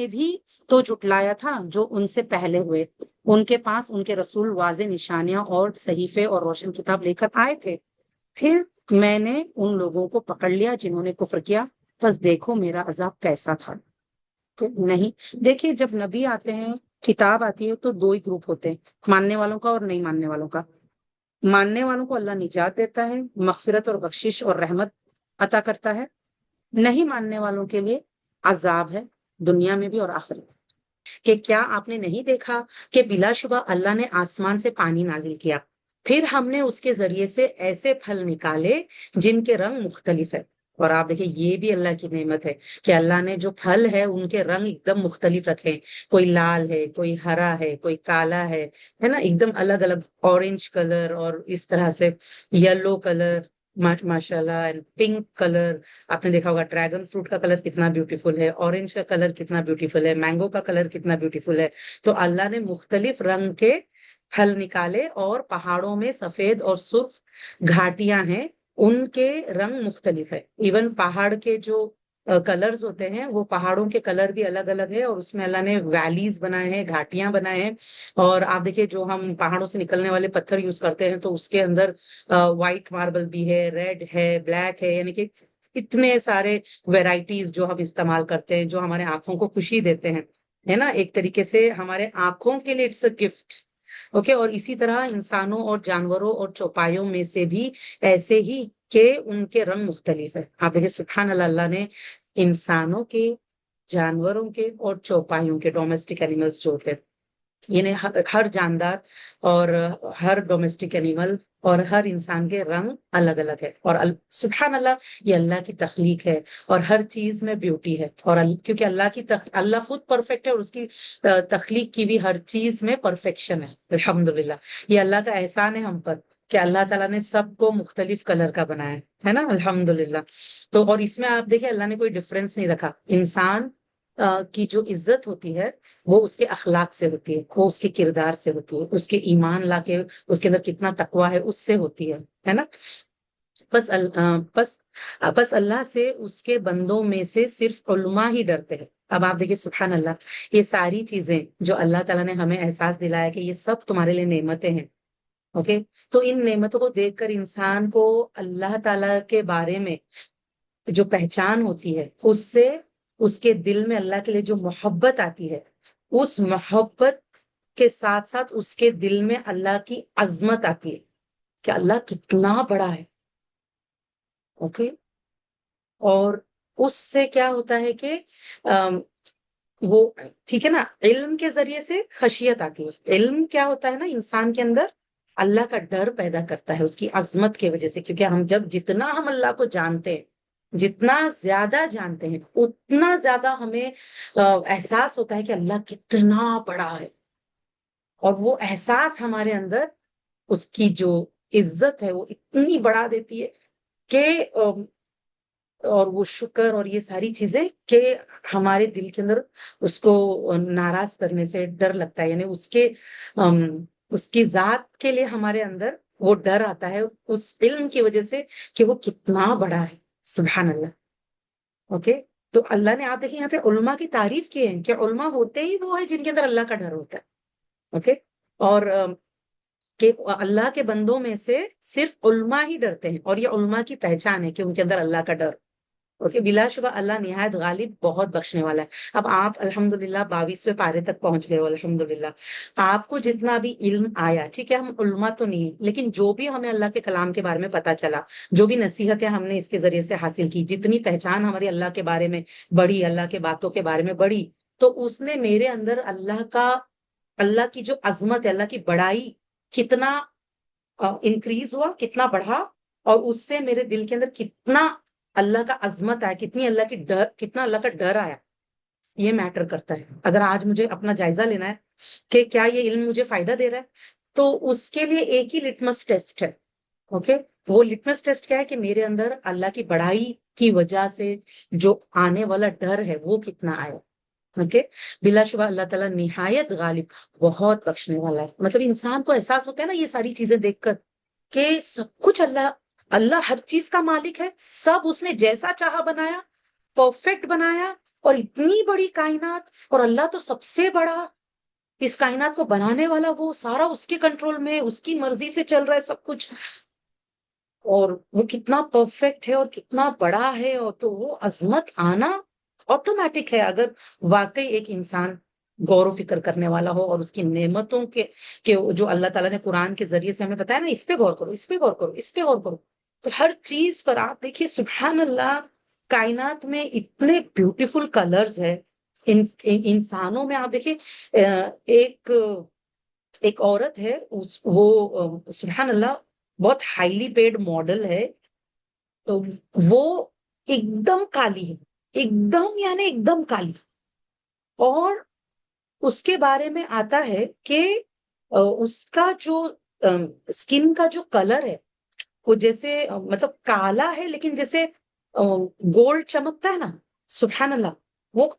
بھی تو جھٹلایا تھا جو ان سے پہلے ہوئے، ان کے پاس ان کے رسول واضح نشانیاں اور صحیفے اور روشن کتاب لے کر آئے تھے، پھر میں نے ان لوگوں کو پکڑ لیا جنہوں نے کفر کیا، بس دیکھو میرا عذاب کیسا تھا۔ نہیں، دیکھیے جب نبی آتے ہیں، کتاب آتی ہے، تو 2 ہی گروپ ہوتے ہیں، ماننے والوں کا اور نہیں ماننے والوں کا۔ ماننے والوں کو اللہ نجات دیتا ہے، مغفرت اور بخشش اور رحمت عطا کرتا ہے، نہیں ماننے والوں کے لیے عذاب ہے، دنیا میں بھی اور آخرت میں۔ کہ کیا آپ نے نہیں دیکھا کہ بلا شبہ اللہ نے آسمان سے پانی نازل کیا، پھر ہم نے اس کے ذریعے سے ایسے پھل نکالے جن کے رنگ مختلف ہے۔ اور آپ دیکھیں، یہ بھی اللہ کی نعمت ہے کہ اللہ نے جو پھل ہے ان کے رنگ ایک دم مختلف رکھے، کوئی لال ہے، کوئی ہرا ہے، کوئی کالا ہے نا، ایک دم الگ الگ، اورنج کلر، اور اس طرح سے یلو کلر، ماشاء اللہ. اینڈ پنک کلر آپ نے دیکھا ہوگا, ڈریگن فروٹ کا کلر کتنا بیوٹیفل ہے, اورنج کا کلر کتنا بیوٹیفل ہے, مینگو کا کلر کتنا بیوٹیفل ہے. تو اللہ نے مختلف رنگ کے پھل نکالے, اور پہاڑوں میں سفید اور سرخ گھاٹیاں ہیں, ان کے رنگ مختلف ہے. ایون پہاڑ کے جو کلرز ہوتے ہیں وہ پہاڑوں کے کلر بھی الگ الگ ہے, اور اس میں اللہ نے ویلیز بنائے ہیں, گھاٹیاں بنائے ہیں. اور آپ دیکھیے جو ہم پہاڑوں سے نکلنے والے پتھر یوز کرتے ہیں تو اس کے اندر وائٹ ماربل بھی ہے, ریڈ ہے, بلیک ہے, یعنی کہ اتنے سارے ویرائٹیز جو ہم استعمال کرتے ہیں, جو ہمارے آنکھوں کو خوشی دیتے ہیں, ہے نا. ایک طریقے سے ہمارے آنکھوں کے لیے اٹس اے گفٹ. اوکے. اور اسی طرح انسانوں اور جانوروں اور چوپایوں میں سے بھی ایسے ہی کہ ان کے رنگ مختلف ہے. آپ دیکھیں سبحان اللہ, اللہ نے انسانوں کے, جانوروں کے اور چوپایوں کے, ڈومیسٹک اینیملس جو ہوتے ہیں, یعنی ہر جاندار اور ہر ڈومیسٹک اینیمل اور ہر انسان کے رنگ الگ الگ ہے. اور سبحان اللہ, یہ اللہ کی تخلیق ہے, اور ہر چیز میں بیوٹی ہے. اور کیونکہ اللہ کی اللہ خود پرفیکٹ ہے, اور اس کی تخلیق کی بھی ہر چیز میں پرفیکشن ہے. الحمدللہ, یہ اللہ کا احسان ہے ہم پر کہ اللہ تعالیٰ نے سب کو مختلف کلر کا بنایا ہے نا. الحمدللہ. تو اور اس میں آپ دیکھیں اللہ نے کوئی ڈفرینس نہیں رکھا. انسان کی جو عزت ہوتی ہے وہ اس کے اخلاق سے ہوتی ہے, وہ اس کے کردار سے ہوتی ہے, اس کے ایمان لا کے اس کے اندر کتنا تقوی ہے اس سے ہوتی ہے نا. بس بس اللہ سے اس کے بندوں میں سے صرف علماء ہی ڈرتے ہیں. اب آپ دیکھیں سبحان اللہ, یہ ساری چیزیں جو اللہ تعالیٰ نے ہمیں احساس دلایا کہ یہ سب تمہارے لیے نعمتیں ہیں. اوکے. تو ان نعمتوں کو دیکھ کر انسان کو اللہ تعالیٰ کے بارے میں جو پہچان ہوتی ہے, اس سے اس کے دل میں اللہ کے لیے جو محبت آتی ہے, اس محبت کے ساتھ ساتھ اس کے دل میں اللہ کی عظمت آتی ہے کہ اللہ کتنا بڑا ہے. اوکے. اور اس سے کیا ہوتا ہے کہ وہ ٹھیک ہے نا, علم کے ذریعے سے خشیت آتی ہے. علم کیا ہوتا ہے نا, انسان کے اندر اللہ کا ڈر پیدا کرتا ہے اس کی عظمت کی وجہ سے. کیونکہ ہم جتنا ہم اللہ کو جانتے ہیں, جتنا زیادہ جانتے ہیں, اتنا زیادہ ہمیں احساس ہوتا ہے کہ اللہ کتنا بڑا ہے. اور وہ احساس ہمارے اندر اس کی جو عزت ہے وہ اتنی بڑھا دیتی ہے کہ اور وہ شکر اور یہ ساری چیزیں کہ ہمارے دل کے اندر اس کو ناراض کرنے سے ڈر لگتا ہے. یعنی اس کی ذات کے لیے ہمارے اندر وہ ڈر آتا ہے اس علم کی وجہ سے کہ وہ کتنا بڑا ہے. سبحان اللہ. اوکے. تو اللہ نے, آپ دیکھیں یہاں پہ علماء کی تعریف کی ہے کہ علماء ہوتے ہی وہ ہے جن کے اندر اللہ کا ڈر ہوتا ہے. اوکے. اور کہ اللہ کے بندوں میں سے صرف علماء ہی ڈرتے ہیں, اور یہ علماء کی پہچان ہے کہ ان کے اندر اللہ کا ڈر. اوکے. بلا شبہ اللہ نہایت غالب, بہت بخشنے والا ہے. اب آپ الحمدللہ 22ویں پارے تک پہنچ گئے ہو. الحمدللہ آپ کو جتنا بھی علم آیا, ٹھیک ہے, ہم علماء تو نہیں ہیں, لیکن جو بھی ہمیں اللہ کے کلام کے بارے میں پتا چلا, جو بھی نصیحتیں ہم نے اس کے ذریعے سے حاصل کی, جتنی پہچان ہماری اللہ کے بارے میں بڑھی, اللہ کے باتوں کے بارے میں بڑھی, تو اس نے میرے اندر اللہ کی جو عظمت ہے, اللہ کی بڑائی کتنا انکریز ہوا, کتنا بڑھا, اور اس سے میرے دل کے اندر کتنا اللہ کا عظمت آیا, کتنا اللہ کا ڈر آیا. یہ میٹر کرتا ہے. اگر آج مجھے اپنا جائزہ لینا ہے کہ کیا یہ علم مجھے فائدہ دے رہا ہے, تو اس کے لیے ایک ہی لٹمس ٹیسٹ ہے. اوکے. وہ لٹمس ٹیسٹ کیا ہے کہ میرے اندر اللہ کی بڑائی کی وجہ سے جو آنے والا ڈر ہے وہ کتنا آیا. اوکے. بلا شبہ اللہ تعالیٰ نہایت غالب, بہت بخشنے والا ہے. مطلب انسان کو احساس ہوتا ہے نا یہ ساری چیزیں دیکھ کر کہ سب کچھ اللہ ہر چیز کا مالک ہے, سب اس نے جیسا چاہا بنایا, پرفیکٹ بنایا, اور اتنی بڑی کائنات, اور اللہ تو سب سے بڑا, اس کائنات کو بنانے والا, وہ سارا اس کے کنٹرول میں, اس کی مرضی سے چل رہا ہے سب کچھ, اور وہ کتنا پرفیکٹ ہے اور کتنا بڑا ہے. اور تو وہ عظمت آنا آٹومیٹک ہے اگر واقعی ایک انسان غور و فکر کرنے والا ہو, اور اس کی نعمتوں کے جو اللہ تعالیٰ نے قرآن کے ذریعے سے ہمیں بتایا نا, اس پہ غور کرو, اس پہ غور کرو, اس پہ غور کرو. تو ہر چیز پر آپ دیکھیے سبحان اللہ, کائنات میں اتنے بیوٹیفل کلرز ہے. انسانوں میں آپ دیکھیے ایک عورت ہے, وہ سبحان اللہ بہت ہائیلی پیڈ ماڈل ہے, تو وہ ایک دم کالی ہے, ایک دم یعنی ایک دم کالی, اور اس کے بارے میں آتا ہے کہ اس کا جو اسکن کا جو کلر ہے وہ جیسے مطلب کالا ہے لیکن جیسے گولڈ چمکتا ہے نا، سبحان اللہ. وہ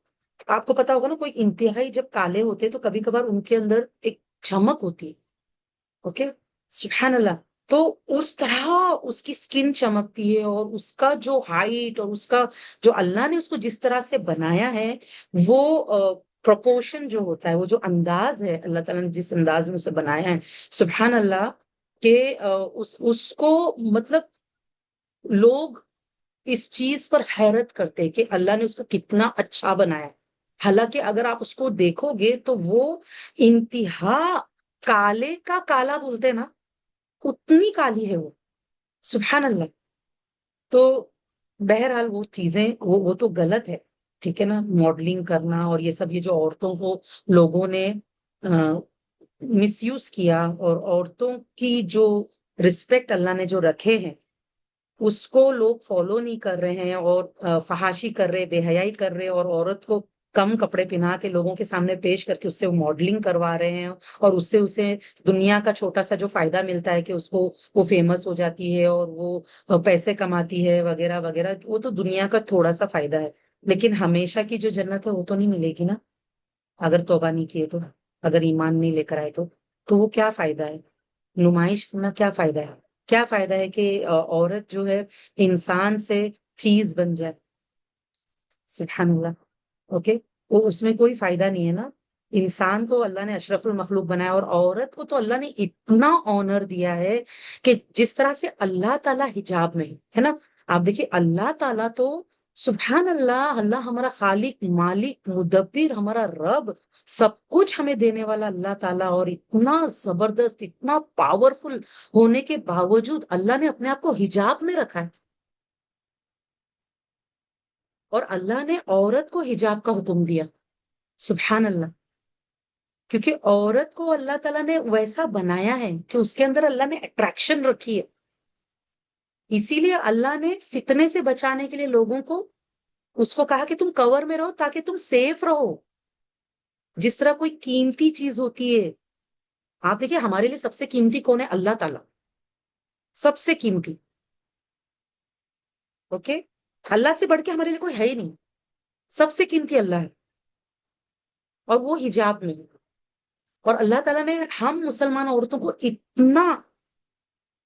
آپ کو پتا ہوگا نا، کوئی انتہائی جب کالے ہوتے تو کبھی کبھار ان کے اندر ایک چمک ہوتی ہے. اوکے، سبحان اللہ. تو اس طرح اس کی سکن چمکتی ہے، اور اس کا جو ہائٹ اور اس کا جو اللہ نے اس کو جس طرح سے بنایا ہے، وہ پروپورشن جو ہوتا ہے، وہ جو انداز ہے اللہ تعالیٰ نے جس انداز میں اسے بنایا ہے، سبحان اللہ. کہ اس کو مطلب لوگ اس چیز پر حیرت کرتے کہ اللہ نے اس کو کتنا اچھا بنایا. حالانکہ اگر آپ اس کو دیکھو گے تو وہ انتہا کالے کا کالا بولتے نا، اتنی کالی ہے وہ، سبحان اللہ. تو بہرحال وہ چیزیں وہ تو غلط ہے، ٹھیک ہے نا، ماڈلنگ کرنا اور یہ سب، یہ جو عورتوں کو لوگوں نے مس یوز کیا، اور عورتوں کی جو رسپیکٹ اللہ نے جو رکھے ہیں اس کو لوگ فالو نہیں کر رہے ہیں، اور فحاشی کر رہے، بے حیائی کر رہے، اور عورت کو کم کپڑے پہنا کے لوگوں کے سامنے پیش کر کے اس سے ماڈلنگ کروا رہے ہیں، اور اس سے اسے دنیا کا چھوٹا سا جو فائدہ ملتا ہے کہ اس کو وہ فیمس ہو جاتی ہے اور وہ پیسے کماتی ہے وغیرہ وغیرہ، وہ تو دنیا کا تھوڑا سا فائدہ ہے. لیکن ہمیشہ کی جو جنت ہے وہ تو نہیں ملے گی نا، اگر توبہ نہیں کیے تو، اگر ایمان نہیں لے کر آئے تو وہ کیا فائدہ ہے؟ نمائش کرنا کیا فائدہ ہے؟ کیا فائدہ ہے کہ عورت جو ہے انسان سے چیز بن جائے؟ سبحان اللہ. اوکے، وہ اس میں کوئی فائدہ نہیں ہے نا. انسان کو اللہ نے اشرف المخلوق بنایا، اور عورت کو تو اللہ نے اتنا آنر دیا ہے کہ جس طرح سے اللہ تعالیٰ حجاب میں ہے نا. آپ دیکھیے اللہ تعالیٰ تو سبحان اللہ، اللہ ہمارا خالق، مالک، مدبر، ہمارا رب، سب کچھ ہمیں دینے والا اللہ تعالیٰ، اور اتنا زبردست، اتنا پاورفل ہونے کے باوجود اللہ نے اپنے آپ کو حجاب میں رکھا ہے. اور اللہ نے عورت کو حجاب کا حکم دیا، سبحان اللہ. کیونکہ عورت کو اللہ تعالیٰ نے ویسا بنایا ہے کہ اس کے اندر اللہ نے اٹریکشن رکھی ہے. اسی لیے اللہ نے فتنے سے بچانے کے لیے لوگوں کو اس کو کہا کہ تم کور میں رہو تاکہ تم سیف رہو. جس طرح کوئی قیمتی چیز ہوتی ہے، آپ دیکھیے ہمارے لیے سب سے قیمتی کون ہے؟ اللہ تعالیٰ، سب سے قیمتی. اوکے، اللہ سے بڑھ کے ہمارے لیے کوئی ہے ہی نہیں، سب سے قیمتی اللہ ہے، اور وہ حجاب میں ہے. اور اللہ تعالیٰ نے ہم مسلمان عورتوں کو اتنا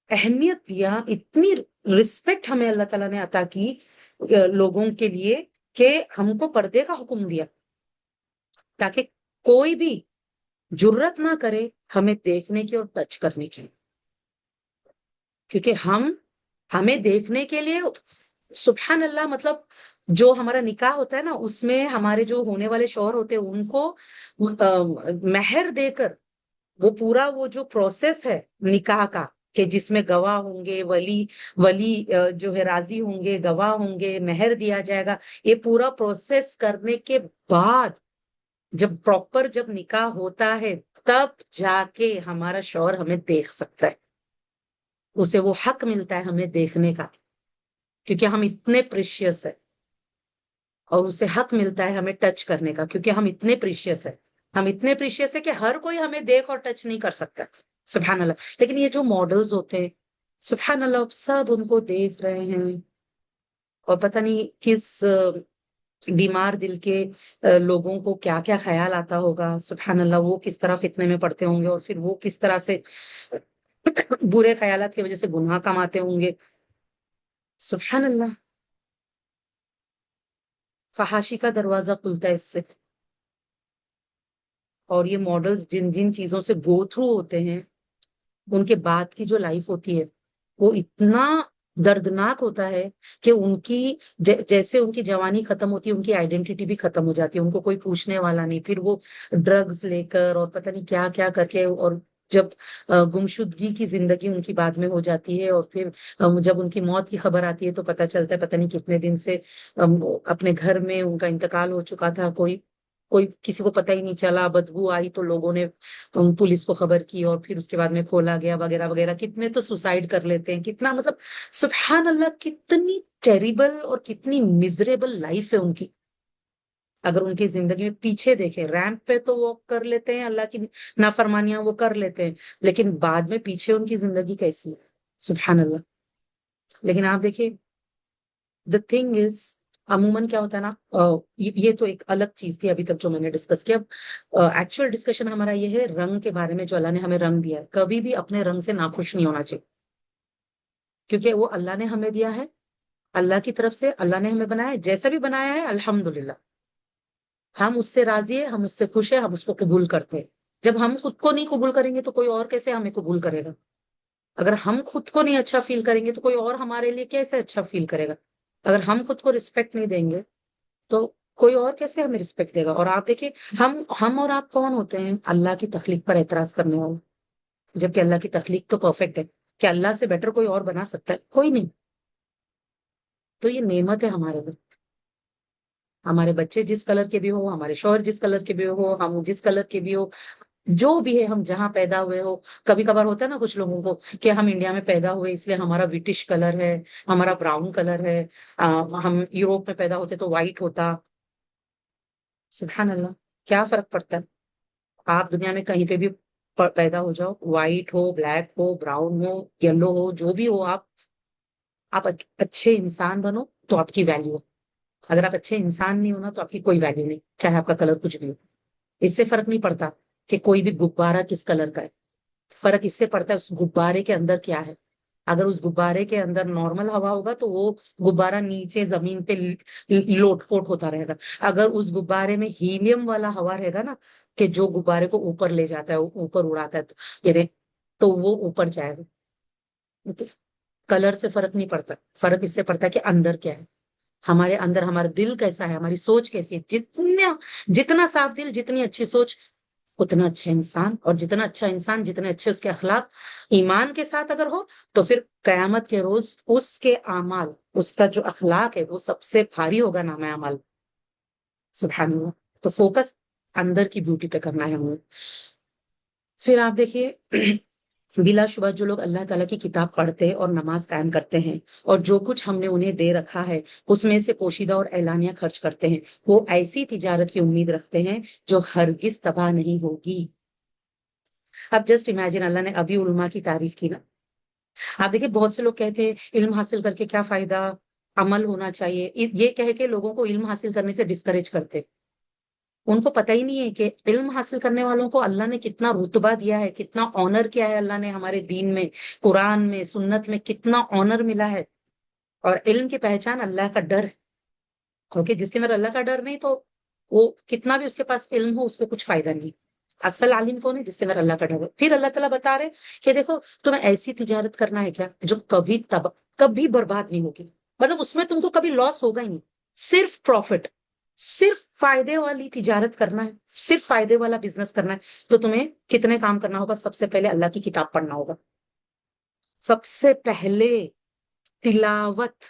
اہمیت دیا، اتنی رسپیکٹ ہمیں اللہ تعالیٰ نے عطا کی لوگوں کے لیے، کہ ہم کو پردے کا حکم دیا تاکہ کوئی بھی جرت نہ کرے ہمیں دیکھنے کی اور ٹچ کرنے کی. کیونکہ ہمیں دیکھنے کے لیے سبحان اللہ، مطلب جو ہمارا نکاح ہوتا ہے نا، اس میں ہمارے جو ہونے والے شوہر ہوتے ہیں ان کو مہر دے کر، وہ پورا وہ جو پروسیس ہے نکاح کا، کہ جس میں گواہ ہوں گے، ولی جو ہے راضی ہوں گے، گواہ ہوں گے، مہر دیا جائے گا، یہ پورا پروسیس کرنے کے بعد جب پراپر جب نکاح ہوتا ہے تب جا کے ہمارا شوہر ہمیں دیکھ سکتا ہے، اسے وہ حق ملتا ہے ہمیں دیکھنے کا، کیونکہ ہم اتنے پریشیس ہیں. اور اسے حق ملتا ہے ہمیں ٹچ کرنے کا، کیونکہ ہم اتنے پریشیس ہیں. ہم اتنے پریشیس ہیں کہ ہر کوئی ہمیں دیکھ اور ٹچ نہیں کر سکتا، سبحان اللہ. لیکن یہ جو ماڈلز ہوتے ہیں سبحان اللہ، سب ان کو دیکھ رہے ہیں، اور پتہ نہیں کس بیمار دل کے لوگوں کو کیا کیا خیال آتا ہوگا، سبحان اللہ. وہ کس طرح فتنے میں پڑتے ہوں گے، اور پھر وہ کس طرح سے برے خیالات کی وجہ سے گناہ کماتے ہوں گے، سبحان اللہ. فحاشی کا دروازہ کھلتا ہے اس سے. اور یہ ماڈلز جن جن چیزوں سے گو تھرو ہوتے ہیں، ان کے بعد کی جو لائف ہوتی ہے وہ اتنا دردناک ہوتا ہے کہ ان کی جیسے ان کی جوانی ختم ہوتی ہے، ان کی آئیڈینٹی بھی ختم ہو جاتی ہے، ان کو کوئی پوچھنے والا نہیں. پھر وہ ڈرگز لے کر اور پتہ نہیں کیا کیا کر کے، اور جب گمشدگی کی زندگی ان کی بعد میں ہو جاتی ہے، اور پھر جب ان کی موت کی خبر آتی ہے تو پتہ چلتا ہے پتہ نہیں کتنے دن سے اپنے گھر میں ان کا انتقال ہو چکا تھا. کوئی کسی کو پتہ ہی نہیں چلا، بدبو آئی تو لوگوں نے پولیس کو خبر کی، اور پھر اس کے بعد میں کھولا گیا وغیرہ وغیرہ. کتنے تو سوسائڈ کر لیتے ہیں، کتنا مطلب سبحان اللہ، کتنی ٹیریبل اور کتنی میزریبل لائف ہے ان کی. اگر ان کی زندگی میں پیچھے دیکھیں، ریمپ پہ تو وہ کر لیتے ہیں اللہ کی نافرمانیاں وہ کر لیتے ہیں، لیکن بعد میں پیچھے ان کی زندگی کیسی ہے، سبحان اللہ. لیکن آپ دیکھیے دا تھنگ از عموماً کیا ہوتا ہے نا، یہ تو ایک الگ چیز تھی ابھی تک جو میں نے ڈسکس کیا. اب ایکچوئل ڈسکشن ہمارا یہ ہے رنگ کے بارے میں. جو اللہ نے ہمیں رنگ دیا ہے، کبھی بھی اپنے رنگ سے ناخوش نہیں ہونا چاہیے، کیونکہ وہ اللہ نے ہمیں دیا ہے. اللہ کی طرف سے اللہ نے ہمیں بنایا ہے، جیسا بھی بنایا ہے الحمدللہ ہم اس سے راضی ہیں، ہم اس سے خوش ہیں، ہم اس کو قبول کرتے ہیں. جب ہم خود کو نہیں قبول کریں گے تو کوئی اور کیسے ہمیں قبول کرے گا؟ اگر ہم خود کو نہیں اچھا فیل کریں گے تو کوئی اور ہمارے لیے کیسے اچھا فیل کرے گا؟ اگر ہم خود کو رسپیکٹ نہیں دیں گے تو کوئی اور کیسے ہمیں رسپیکٹ دے گا؟ اور آپ دیکھیں، ہم اور آپ کون ہوتے ہیں اللہ کی تخلیق پر اعتراض کرنے والے؟ جبکہ اللہ کی تخلیق تو پرفیکٹ ہے. کہ اللہ سے بیٹر کوئی اور بنا سکتا ہے؟ کوئی نہیں. تو یہ نعمت ہے ہمارے لیے. ہمارے بچے جس کلر کے بھی ہو، ہمارے شوہر جس کلر کے بھی ہو، ہم جس کلر کے بھی ہو، جو بھی ہے، ہم جہاں پیدا ہوئے ہو. کبھی کبھار ہوتا ہے نا کچھ لوگوں کو کہ ہم انڈیا میں پیدا ہوئے اس لیے ہمارا وٹش کلر ہے، ہمارا براؤن کلر ہے. ہم یوروپ میں پیدا ہوتے تو وائٹ ہوتا. سبحان اللہ، کیا فرق پڑتا ہے؟ آپ دنیا میں کہیں پہ بھی پیدا ہو جاؤ، وائٹ ہو، بلیک ہو، براؤن ہو، یلو ہو، جو بھی ہو، آپ اچھے انسان بنو تو آپ کی ویلیو. اگر آپ اچھے انسان نہیں ہونا تو آپ کی کوئی ویلیو نہیں، چاہے آپ کا کلر کچھ بھی ہو. اس سے فرق نہیں پڑتا کہ کوئی بھی غبارہ کس کلر کا ہے. فرق اس سے پڑتا ہے اس غبارے کے اندر کیا ہے. اگر اس غبارے کے اندر نارمل ہوا ہوگا تو وہ غبارہ نیچے زمین پہ لوٹ پوٹ ہوتا رہے گا. اگر اس غبارے میں ہیلیم والا ہوا رہے گا نا، کہ جو غبارے کو اوپر لے جاتا ہے، اوپر اڑاتا ہے، یعنی تو وہ اوپر جائے گا. اوکے، کلر سے فرق نہیں پڑتا. فرق اس سے پڑتا ہے کہ اندر کیا ہے. ہمارے اندر ہمارا دل کیسا ہے، ہماری سوچ کیسی ہے. جتنا صاف دل، جتنی اچھی سوچ، اتنا اچھا انسان. اور جتنا اچھا انسان، جتنے اچھے اس کے اخلاق ایمان کے ساتھ اگر ہو، تو پھر قیامت کے روز اس کے اعمال، اس کا جو اخلاق ہے وہ سب سے بھاری ہوگا نام اعمال. سبحان اللہ. تو فوکس اندر کی بیوٹی پہ کرنا ہے ہمیں. پھر آپ دیکھیے بلا شبہ جو لوگ اللہ تعالیٰ کی کتاب پڑھتے اور نماز قائم کرتے ہیں، اور جو کچھ ہم نے انہیں دے رکھا ہے اس میں سے پوشیدہ اور اعلانیہ خرچ کرتے ہیں، وہ ایسی تجارت کی امید رکھتے ہیں جو ہرگز تباہ نہیں ہوگی. اب جسٹ امیجن، اللہ نے ابھی علماء کی تعریف کی نا. آپ دیکھیں بہت سے لوگ کہتے ہیں علم حاصل کر کے کیا فائدہ، عمل ہونا چاہیے. یہ کہہ کے لوگوں کو علم حاصل کرنے سے ڈسکریج کرتے. ان کو پتہ ہی نہیں ہے کہ علم حاصل کرنے والوں کو اللہ نے کتنا رتبہ دیا ہے، کتنا آنر کیا ہے. اللہ نے ہمارے دین میں، قرآن میں، سنت میں کتنا آنر ملا ہے. اور علم کی پہچان اللہ کا ڈر ہے. کیونکہ جس کے اندر اللہ کا ڈر نہیں تو وہ کتنا بھی اس کے پاس علم ہو، اس کو کچھ فائدہ نہیں. اصل عالم کون ہے؟ جس کے اندر اللہ کا ڈر ہو. پھر اللہ تعالیٰ بتا رہے کہ دیکھو تمہیں ایسی تجارت کرنا ہے کیا جو کبھی برباد نہیں ہوگی. مطلب اس میں تم کو کبھی لاس ہوگا ہی نہیں، صرف پروفٹ، صرف فائدے والی تجارت کرنا ہے، صرف فائدے والا بزنس کرنا ہے. تو تمہیں کتنے کام کرنا ہوگا؟ سب سے پہلے اللہ کی کتاب پڑھنا ہوگا. سب سے پہلے تلاوت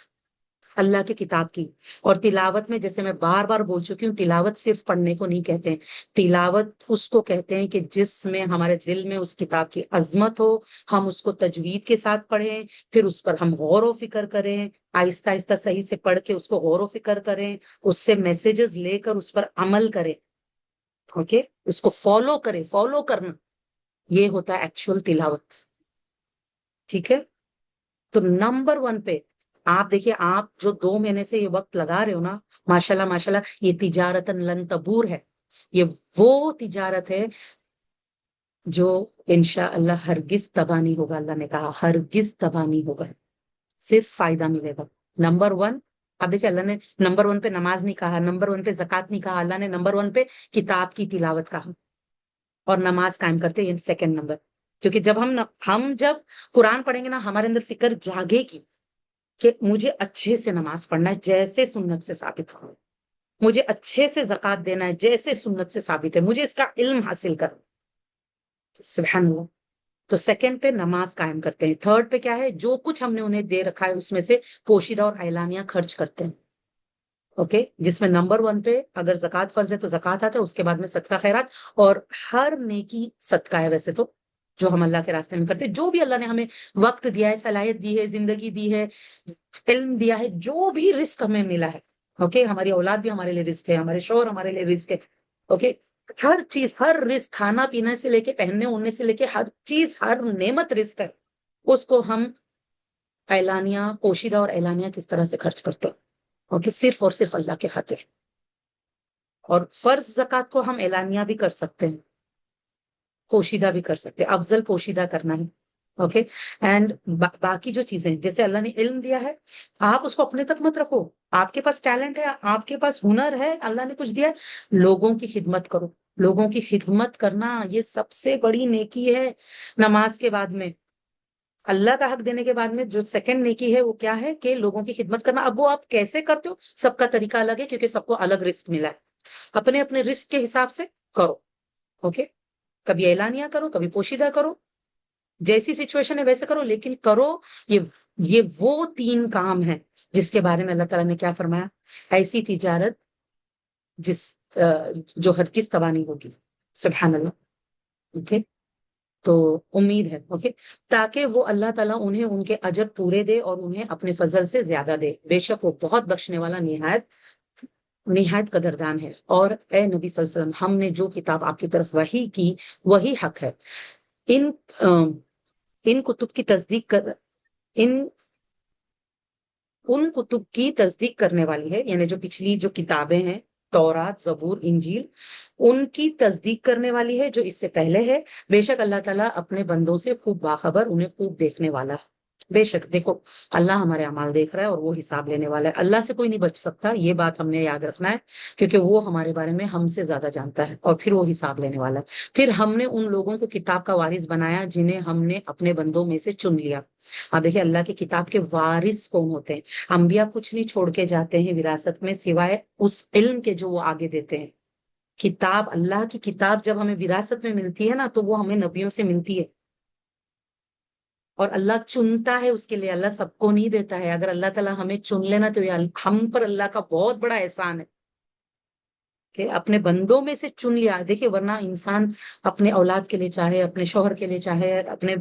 اللہ کی کتاب کی. اور تلاوت میں جیسے میں بار بار بول چکی ہوں، تلاوت صرف پڑھنے کو نہیں کہتے ہیں. تلاوت اس کو کہتے ہیں کہ جس میں ہمارے دل میں اس کتاب کی عظمت ہو، ہم اس کو تجوید کے ساتھ پڑھیں، پھر اس پر ہم غور و فکر کریں، آہستہ آہستہ صحیح سے پڑھ کے اس کو غور و فکر کریں، اس سے میسیجز لے کر اس پر عمل کریں. اوکے، اس کو فالو کریں. فالو کرنا یہ ہوتا ہے ایکچوئل تلاوت. ٹھیک ہے. تو نمبر 1 پہ آپ دیکھیے، آپ جو 2 مہینے سے یہ وقت لگا رہے ہو نا، ماشاءاللہ ماشاءاللہ، یہ تجارت لن تبور ہے. یہ وہ تجارت ہے جو انشاءاللہ ہرگز تباہ نہیں ہوگا. اللہ نے کہا ہرگز تباہ نہیں ہوگا، صرف فائدہ ملے گا. نمبر 1. اب دیکھیں اللہ نے نمبر 1 پہ نماز نہیں کہا، نمبر 1 پہ زکوٰۃ نہیں کہا. اللہ نے نمبر 1 پہ کتاب کی تلاوت کہا اور نماز قائم کرتے. یہ سیکنڈ نمبر. کیونکہ جب قرآن پڑھیں گے نا، ہمارے اندر فکر جاگے گی کہ مجھے اچھے سے نماز پڑھنا ہے جیسے سنت سے ثابت ہو، مجھے اچھے سے زکوٰۃ دینا ہے جیسے سنت سے ثابت ہے، مجھے اس کا علم حاصل کرنا. سبحان اللہ. تو سیکنڈ پہ نماز قائم کرتے ہیں. تھرڈ پہ کیا ہے؟ جو کچھ ہم نے انہیں دے رکھا ہے اس میں سے پوشیدہ اور اعلانیہ خرچ کرتے ہیں. اوکے، جس میں نمبر 1 پہ اگر زکوٰۃ فرض ہے تو زکوٰۃ آتا ہے، اس کے بعد میں صدقہ خیرات. اور ہر نیکی صدقہ ہے ویسے تو، جو ہم اللہ کے راستے میں کرتے ہیں. جو بھی اللہ نے ہمیں وقت دیا ہے، صلاحیت دی ہے، زندگی دی ہے، علم دیا ہے، جو بھی رزق ہمیں ملا ہے. اوکے، ہماری اولاد بھی ہمارے لیے رزق ہے، ہمارے شوہر ہمارے لیے رزق ہے. اوکے، ہر چیز، ہر رزق، کھانا پینے سے لے کے پہننے اوڑھنے سے لے کے ہر چیز، ہر نعمت رزق ہے. اس کو ہم اعلانیہ پوشیدہ اور اعلانیہ کس طرح سے خرچ کرتے ہیں، اوکے، صرف اور صرف اللہ کے خاطر. اور فرض زکوٰۃ کو ہم اعلانیہ بھی کر سکتے ہیں، پوشیدہ بھی کر سکتے ہیں، افضل پوشیدہ کرنا ہے. اوکے. اینڈ باقی جو چیزیں جیسے اللہ نے علم دیا ہے، آپ اس کو اپنے تک مت رکھو. آپ کے پاس ٹیلنٹ ہے، آپ کے پاس ہنر ہے، اللہ نے کچھ دیا ہے، لوگوں کی خدمت کرو. لوگوں کی خدمت کرنا یہ سب سے بڑی نیکی ہے. نماز کے بعد میں اللہ کا حق دینے کے بعد میں جو سیکنڈ نیکی ہے وہ کیا ہے کہ لوگوں کی خدمت کرنا. اب وہ آپ کیسے کرتے ہو، سب کا طریقہ الگ ہے، کیونکہ سب کو الگ رزق ملا ہے. اپنے اپنے رزق کے حساب سے کرو. اوکے. کبھی اعلانیہ کرو، کبھی پوشیدہ کرو، جیسی سچویشن ہے ویسے کرو، لیکن کرو. یہ یہ وہ 3 کام ہیں جس کے بارے میں اللہ تعالیٰ نے کیا فرمایا، ایسی تجارت جس جو ہرگز تباہ نہیں ہوگی. سبحان اللہ. اوکے. تو امید ہے اوکے تاکہ وہ اللہ تعالیٰ انہیں ان کے اجر پورے دے اور انہیں اپنے فضل سے زیادہ دے. بے شک وہ بہت بخشنے والا نہایت نہایت قدردان ہے. اور اے نبی صلی اللہ علیہ وسلم، ہم نے جو کتاب آپ کی طرف وحی کی وہی حق ہے. ان ان کتب کی تصدیق کر ان کتب کی تصدیق کرنے والی ہے، یعنی جو پچھلی جو کتابیں ہیں، تورات، زبور، انجیل، ان کی تصدیق کرنے والی ہے جو اس سے پہلے ہے. بے شک اللہ تعالیٰ اپنے بندوں سے خوب باخبر، انہیں خوب دیکھنے والا ہے. بے شک دیکھو، اللہ ہمارے اعمال دیکھ رہا ہے اور وہ حساب لینے والا ہے. اللہ سے کوئی نہیں بچ سکتا، یہ بات ہم نے یاد رکھنا ہے، کیونکہ وہ ہمارے بارے میں ہم سے زیادہ جانتا ہے اور پھر وہ حساب لینے والا ہے. پھر ہم نے ان لوگوں کو کتاب کا وارث بنایا جنہیں ہم نے اپنے بندوں میں سے چن لیا. اب دیکھیں اللہ کی کتاب کے وارث کون ہوتے ہیں. انبیاء کچھ نہیں چھوڑ کے جاتے ہیں وراثت میں سوائے اس علم کے جو وہ آگے دیتے ہیں. کتاب، اللہ کی کتاب جب ہمیں وراثت میں ملتی ہے نا تو وہ ہمیں نبیوں سے ملتی ہے، اور اللہ چنتا ہے اس کے لیے. اللہ سب کو نہیں دیتا ہے. اگر اللہ تعالیٰ ہمیں چن لینا تو یہ ہم پر اللہ کا بہت بڑا احسان ہے کہ اپنے بندوں میں سے چن لیا. دیکھیں ورنہ انسان اپنے اولاد کے لیے چاہے، اپنے شوہر کے لیے چاہے، اپنے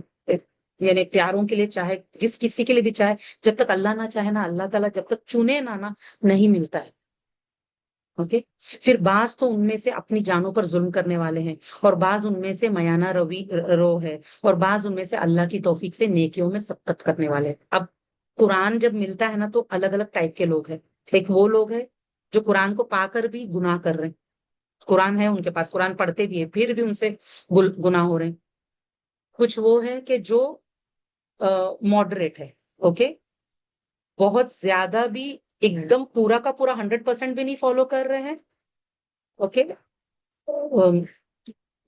یعنی پیاروں کے لیے چاہے، جس کسی کے لیے بھی چاہے، جب تک اللہ نہ چاہے نا، اللہ تعالیٰ جب تک چنے نہ نہیں ملتا ہے. اوکے. پھر بعض تو ان میں سے اپنی جانوں پر ظلم کرنے والے ہیں، اور بعض ان میں سے میانہ رو ہے، اور بعض ان میں سے اللہ کی توفیق سے نیکیوں میں سبقت کرنے والے ہیں. اب قرآن جب ملتا ہے نا تو الگ الگ ٹائپ کے لوگ ہیں. ایک وہ لوگ ہیں جو قرآن کو پا کر بھی گناہ کر رہے ہیں. قرآن ہے ان کے پاس، قرآن پڑھتے بھی ہیں، پھر بھی ان سے گناہ ہو رہے ہیں. کچھ وہ ہے کہ جو ماڈریٹ ہے. اوکے. بہت زیادہ بھی ایک دم پورا کا پورا 100% بھی نہیں فالو کر رہے ہیں. اوکے.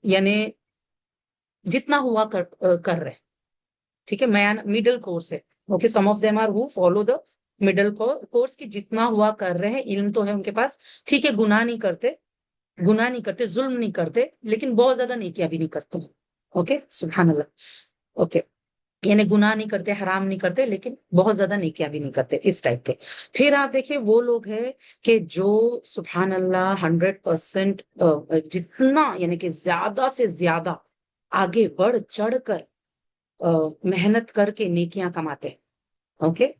یعنی جتنا ہوا کر رہے. ٹھیک ہے. مڈل کورس ہے. Okay. Some of them are who follow the middle course کی جتنا ہوا کر رہے ہیں، علم تو ہے ان کے پاس. ٹھیک ہے. گناہ نہیں کرتے، ظلم نہیں کرتے، لیکن بہت زیادہ نیکیاں بھی نہیں کرتے. اوکے. سبحان اللہ. اوکے. یعنی گناہ نہیں کرتے، حرام نہیں کرتے، لیکن بہت زیادہ نیکیاں بھی نہیں کرتے، اس ٹائپ کے. پھر آپ دیکھیں وہ لوگ ہیں کہ جو سبحان اللہ 100% جتنا یعنی کہ زیادہ سے زیادہ آگے بڑھ چڑھ کر محنت کر کے نیکیاں کماتے ہیں. اوکے.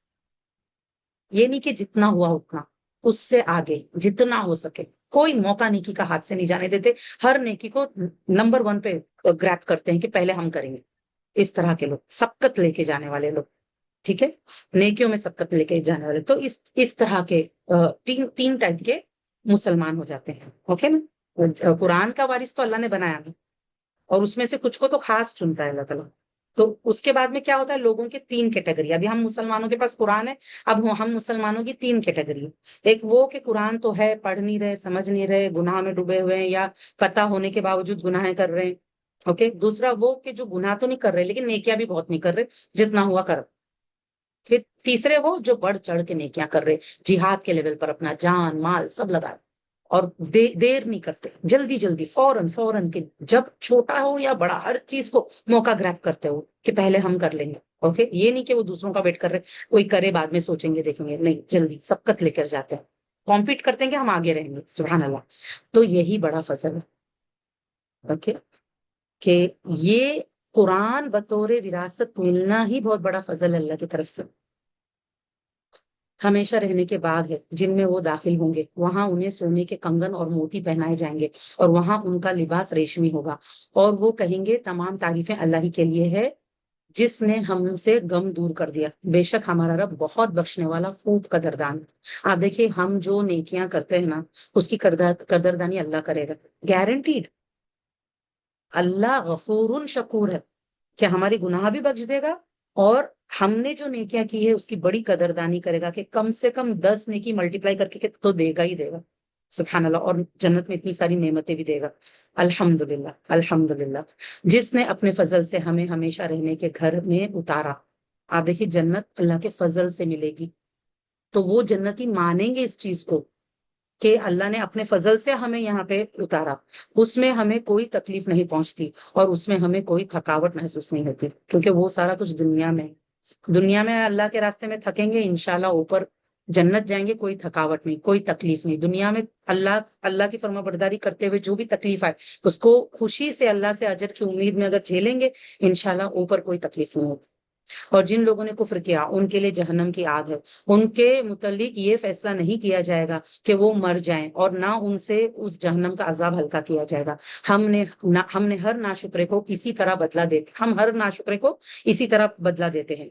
یہ نہیں کہ جتنا ہوا اتنا، اس سے آگے جتنا ہو سکے. کوئی موقع نیکی کا ہاتھ سے نہیں جانے دیتے. ہر نیکی کو نمبر 1 پہ گریب کرتے ہیں کہ پہلے ہم کریں گے. اس طرح کے لوگ، سبقت لے کے جانے والے لوگ. ٹھیک ہے. نیکیوں میں سبقت لے کے جانے والے. تو اس طرح کے تین ٹائپ کے مسلمان ہو جاتے ہیں. اوکے نا. قرآن کا وارث تو اللہ نے بنایا نا، اور اس میں سے کچھ کو تو خاص چنتا ہے اللہ تعالیٰ. تو اس کے بعد میں کیا ہوتا ہے، لوگوں کی 3 کیٹیگری. ابھی ہم مسلمانوں کے پاس قرآن ہے، اب ہم مسلمانوں کی 3 کیٹیگری. ایک وہ کہ قرآن تو ہے، پڑھ نہیں رہے، سمجھ نہیں رہے، گناہ میں ڈوبے ہوئے ہیں، یا پتہ ہونے کے باوجود گناہ کر رہے ہیں. اوکے. دوسرا وہ کہ جو گناہ تو نہیں کر رہے لیکن نیکیاں بھی بہت نہیں کر رہے، جتنا ہوا کر. پھر تیسرے وہ جو بڑھ چڑھ کے نیکیاں کر رہے، جہاد کے لیول پر اپنا جان مال سب لگا رہے، اور دیر نہیں کرتے، جلدی جلدی فوراً کہ جب چھوٹا ہو یا بڑا ہر چیز کو موقع گریب کرتے ہو کہ پہلے ہم کر لیں گے. اوکے. یہ نہیں کہ وہ دوسروں کا ویٹ کر رہے، کوئی کرے بعد میں سوچیں گے دیکھیں گے، نہیں، جلدی سبقت لے کر جاتے ہیں، کمپیٹ کرتے ہیں کہ ہم آگے رہیں گے. سبحان اللہ. تو یہی بڑا فضل ہے. اوکے. کہ یہ قرآن بطور وراثت ملنا ہی بہت بڑا فضل اللہ کی طرف سے. ہمیشہ رہنے کے باغ ہے جن میں وہ داخل ہوں گے، وہاں انہیں سونے کے کنگن اور موتی پہنائے جائیں گے، اور وہاں ان کا لباس ریشمی ہوگا، اور وہ کہیں گے تمام تعریفیں اللہ ہی کے لیے ہے جس نے ہم سے غم دور کر دیا. بے شک ہمارا رب بہت بخشنے والا خوب قدردان. آپ دیکھیے ہم جو نیکیاں کرتے ہیں نا اس کی قدردانی اللہ کرے گا گارنٹیڈ. اللہ غفور شکور ہے کہ ہماری گناہ بھی بخش دے گا اور ہم نے جو نیکیاں کی ہے اس کی بڑی قدردانی کرے گا کہ کم سے کم 10 نیکی ملٹیپلائی کر کے تو دے گا ہی دے گا. سبحان اللہ. اور جنت میں اتنی ساری نعمتیں بھی دے گا. الحمدللہ الحمدللہ. جس نے اپنے فضل سے ہمیں ہمیشہ رہنے کے گھر میں اتارا. آپ دیکھیے جنت اللہ کے فضل سے ملے گی تو وہ جنتی مانیں گے اس چیز کو کہ اللہ نے اپنے فضل سے ہمیں یہاں پہ اتارا. اس میں ہمیں کوئی تکلیف نہیں پہنچتی اور اس میں ہمیں کوئی تھکاوٹ محسوس نہیں ہوتی کیونکہ وہ سارا کچھ دنیا میں. دنیا میں اللہ کے راستے میں تھکیں گے انشاءاللہ اوپر جنت جائیں گے کوئی تھکاوٹ نہیں کوئی تکلیف نہیں. دنیا میں اللہ کی فرما برداری کرتے ہوئے جو بھی تکلیف آئے اس کو خوشی سے اللہ سے اجر کی امید میں اگر جھیلیں گے انشاءاللہ اوپر کوئی تکلیف نہیں ہوگی. اور جن لوگوں نے کفر کیا ان کے لیے جہنم کی آگ ہے. ان کے متعلق یہ فیصلہ نہیں کیا جائے گا کہ وہ مر جائیں اور نہ ان سے اس جہنم کا عذاب ہلکا کیا جائے گا. ہم نے ہر ناشکرے کو اسی طرح بدلا دیتے ہم ہر ناشکرے کو اسی طرح بدلا دیتے ہیں.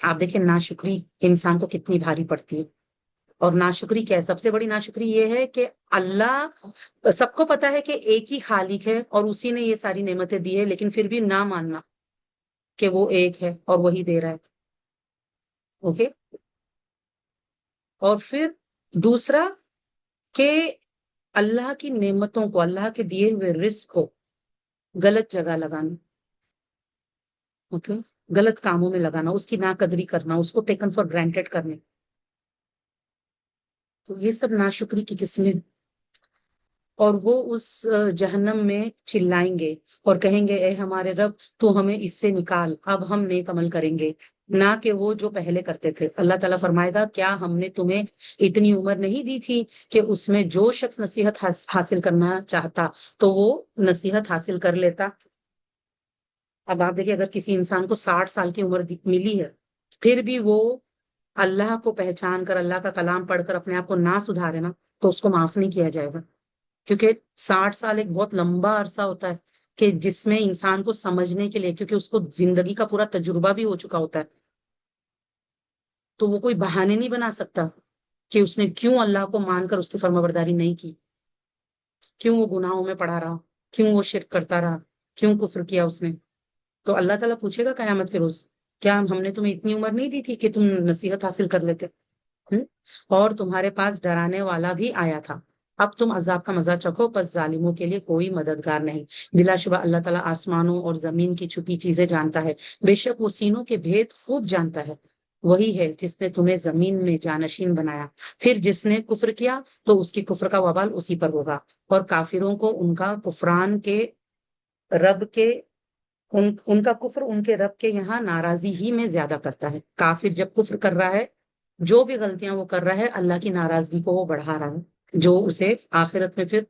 آپ دیکھیں ناشکری انسان کو کتنی بھاری پڑتی ہے. اور ناشکری کیا ہے؟ سب سے بڑی ناشکری یہ ہے کہ اللہ سب کو پتا ہے کہ ایک ہی خالق ہے اور اسی نے یہ ساری نعمتیں دی ہے لیکن پھر بھی نہ ماننا کہ وہ ایک ہے اور وہی دے رہا ہے. اوکے. اور پھر دوسرا کہ اللہ کی نعمتوں کو اللہ کے دیے ہوئے رزق کو غلط جگہ لگانا. اوکے. غلط کاموں میں لگانا اس کی ناقدری کرنا اس کو ٹیکن فار گرانٹیڈ کرنے. تو یہ سب ناشکری کی قسمیں. اور وہ اس جہنم میں چلائیں گے اور کہیں گے اے ہمارے رب تو ہمیں اس سے نکال اب ہم نیک عمل کریں گے. نہ کہ وہ جو پہلے کرتے تھے. اللہ تعالیٰ فرمائے گا کیا ہم نے تمہیں اتنی عمر نہیں دی تھی کہ اس میں جو شخص نصیحت حاصل کرنا چاہتا تو وہ نصیحت حاصل کر لیتا. اب آپ دیکھیں اگر کسی انسان کو 60 سال کی عمر ملی ہے پھر بھی وہ اللہ کو پہچان کر اللہ کا کلام پڑھ کر اپنے آپ کو نہ سدھارے نا تو اس کو معاف نہیں کیا جائے گا. کیونکہ 60 سال ایک بہت لمبا عرصہ ہوتا ہے کہ جس میں انسان کو سمجھنے کے لیے کیونکہ اس کو زندگی کا پورا تجربہ بھی ہو چکا ہوتا ہے تو وہ کوئی بہانے نہیں بنا سکتا کہ اس نے کیوں اللہ کو مان کر اس کی فرما برداری نہیں کی, کیوں وہ گناہوں میں پڑا رہا, کیوں وہ شرک کرتا رہا, کیوں کفر کیا اس نے. تو اللہ تعالیٰ پوچھے گا قیامت کے روز کیا ہم نے تمہیں اتنی عمر نہیں دی تھی کہ تم نصیحت حاصل کر لیتے. اور تمہارے پاس ڈرانے والا بھی آیا تھا اب تم عذاب کا مزہ چکھو پس ظالموں کے لیے کوئی مددگار نہیں. بلا شبہ اللہ تعالیٰ آسمانوں اور زمین کی چھپی چیزیں جانتا ہے. بے شک وہ سینوں کے بھید خوب جانتا ہے. وہی ہے جس نے تمہیں زمین میں جانشین بنایا پھر جس نے کفر کیا تو اس کی کفر کا وبال اسی پر ہوگا. اور کافروں کو ان کا کفران کے رب کے ان کا کفر ان کے رب کے یہاں ناراضی ہی میں زیادہ کرتا ہے. کافر جب کفر کر رہا ہے جو بھی غلطیاں وہ کر رہا ہے اللہ کی ناراضگی کو وہ بڑھا رہا ہے جو اسے آخرت میں پھر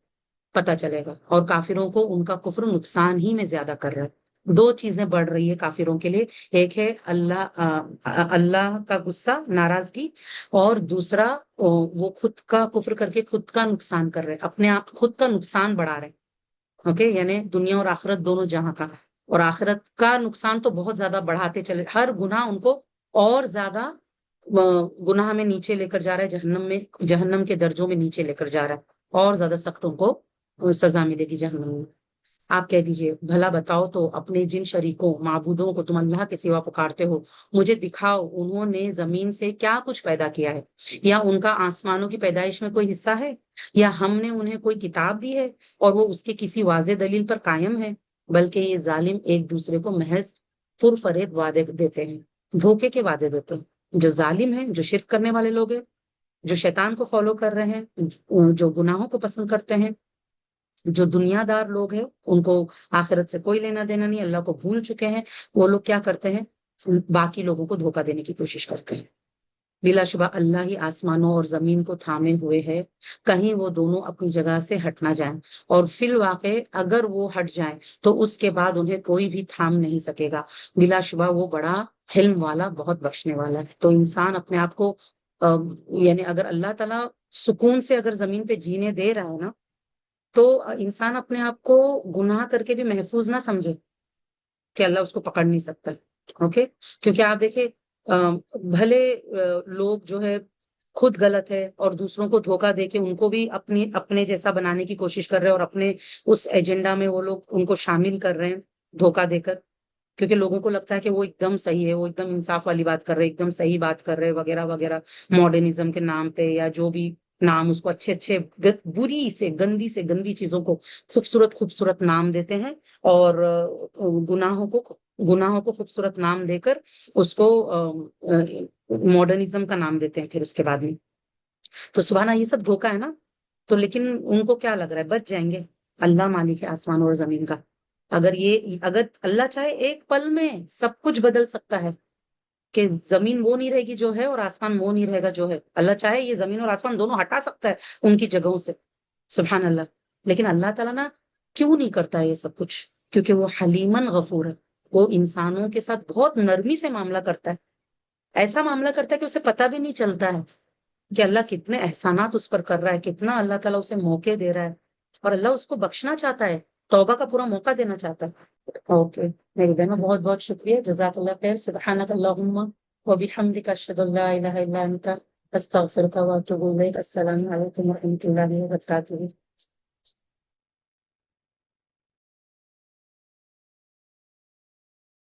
پتا چلے گا. اور کافروں کو ان کا کفر نقصان ہی میں زیادہ کر رہا ہے. دو چیزیں بڑھ رہی ہے کافروں کے لیے. ایک ہے اللہ کا غصہ ناراضگی اور دوسرا وہ خود کا کفر کر کے خود کا نقصان کر رہے اپنے آپ خود کا نقصان بڑھا رہے. اوکے یعنی دنیا اور آخرت دونوں جہاں کا. اور آخرت کا نقصان تو بہت زیادہ بڑھاتے چلے ہر گناہ ان کو اور زیادہ گناہ میں نیچے لے کر جا رہا ہے. جہنم کے درجوں میں نیچے لے کر جا رہا ہے اور زیادہ سخت ان کو سزا ملے گی جہنم میں. آپ کہہ دیجئے بھلا بتاؤ تو اپنے جن شریکوں معبودوں کو تم اللہ کے سوا پکارتے ہو مجھے دکھاؤ انہوں نے زمین سے کیا کچھ پیدا کیا ہے یا ان کا آسمانوں کی پیدائش میں کوئی حصہ ہے یا ہم نے انہیں کوئی کتاب دی ہے اور وہ اس کے کسی واضح دلیل پر قائم ہے. بلکہ یہ ظالم ایک دوسرے کو محض پرفریب وعدے دیتے ہیں دھوکے کے وعدے دیتے ہیں. جو ظالم ہیں جو شرک کرنے والے لوگ ہیں جو شیطان کو فالو کر رہے ہیں جو گناہوں کو پسند کرتے ہیں جو دنیا دار لوگ ہیں ان کو آخرت سے کوئی لینا دینا نہیں اللہ کو بھول چکے ہیں وہ لوگ کیا کرتے ہیں باقی لوگوں کو دھوکہ دینے کی کوشش کرتے ہیں. بلا شبہ اللہ ہی آسمانوں اور زمین کو تھامے ہوئے ہے کہیں وہ دونوں اپنی جگہ سے ہٹ نہ جائیں اور فی الواقع اگر وہ ہٹ جائیں تو اس کے بعد انہیں کوئی بھی تھام نہیں سکے گا. بلا شبہ وہ بڑا حلم والا بہت بخشنے والا ہے. تو انسان اپنے آپ کو یعنی اگر اللہ تعالیٰ سکون سے اگر زمین پہ جینے دے رہا ہے نا تو انسان اپنے آپ کو گناہ کر کے بھی محفوظ نہ سمجھے کہ اللہ اس کو پکڑ نہیں سکتا. اوکے. کیونکہ آپ دیکھیں بھلے لوگ جو ہے خود غلط ہے اور دوسروں کو دھوکا دے کے ان کو بھی اپنے جیسا بنانے کی کوشش کر رہے ہیں، اور اپنے اس ایجنڈا میں وہ لوگ ان کو شامل کر رہے ہیں دھوکا دے کر. کیونکہ لوگوں کو لگتا ہے کہ وہ ایک دم صحیح ہے، وہ ایک دم انصاف والی بات کر رہے، ایک دم صحیح بات کر رہے وغیرہ وغیرہ. ماڈرنزم کے نام پہ یا جو بھی نام اس کو اچھے اچھے بری سے گندی چیزوں کو خوبصورت خوبصورت نام دیتے ہیں، اور گناہوں کو گناہوں کو خوبصورت نام دے کر اس کو ماڈرنزم کا نام دیتے ہیں پھر اس کے بعد میں. تو سبحانہ یہ سب دھوکا ہے نا. تو لیکن ان کو کیا لگ رہا ہے بچ جائیں گے؟ اللہ مالک ہے آسمان اور زمین کا. اگر اللہ چاہے ایک پل میں سب کچھ بدل سکتا ہے، کہ زمین وہ نہیں رہے گی جو ہے اور آسمان وہ نہیں رہے گا جو ہے. اللہ چاہے یہ زمین اور آسمان دونوں ہٹا سکتا ہے ان کی جگہوں سے، سبحان اللہ. لیکن اللہ تعالیٰ نا کیوں نہیں کرتا ہے یہ سب کچھ؟ کیونکہ وہ حلیمن غفور ہے. وہ انسانوں کے ساتھ بہت نرمی سے معاملہ کرتا ہے. ایسا معاملہ کرتا ہے کہ اسے پتہ بھی نہیں چلتا ہے کہ اللہ کتنے احسانات اس پر کر رہا ہے، کتنا اللہ تعالیٰ اسے موقع دے رہا ہے، اور اللہ اس کو بخشنا چاہتا ہے، توبہ کا پورا موقع دینا چاہتا ہے. اوکے میری بہنوں، بہت بہت شکریہ، جزاک اللہ خیر. سبحانک اللہم و بحمدک، اشہد ان لا الہ الا انت، استغفرک و اتوب الیک. السلام علیکم و رحمۃ اللہ وبرکاتہ.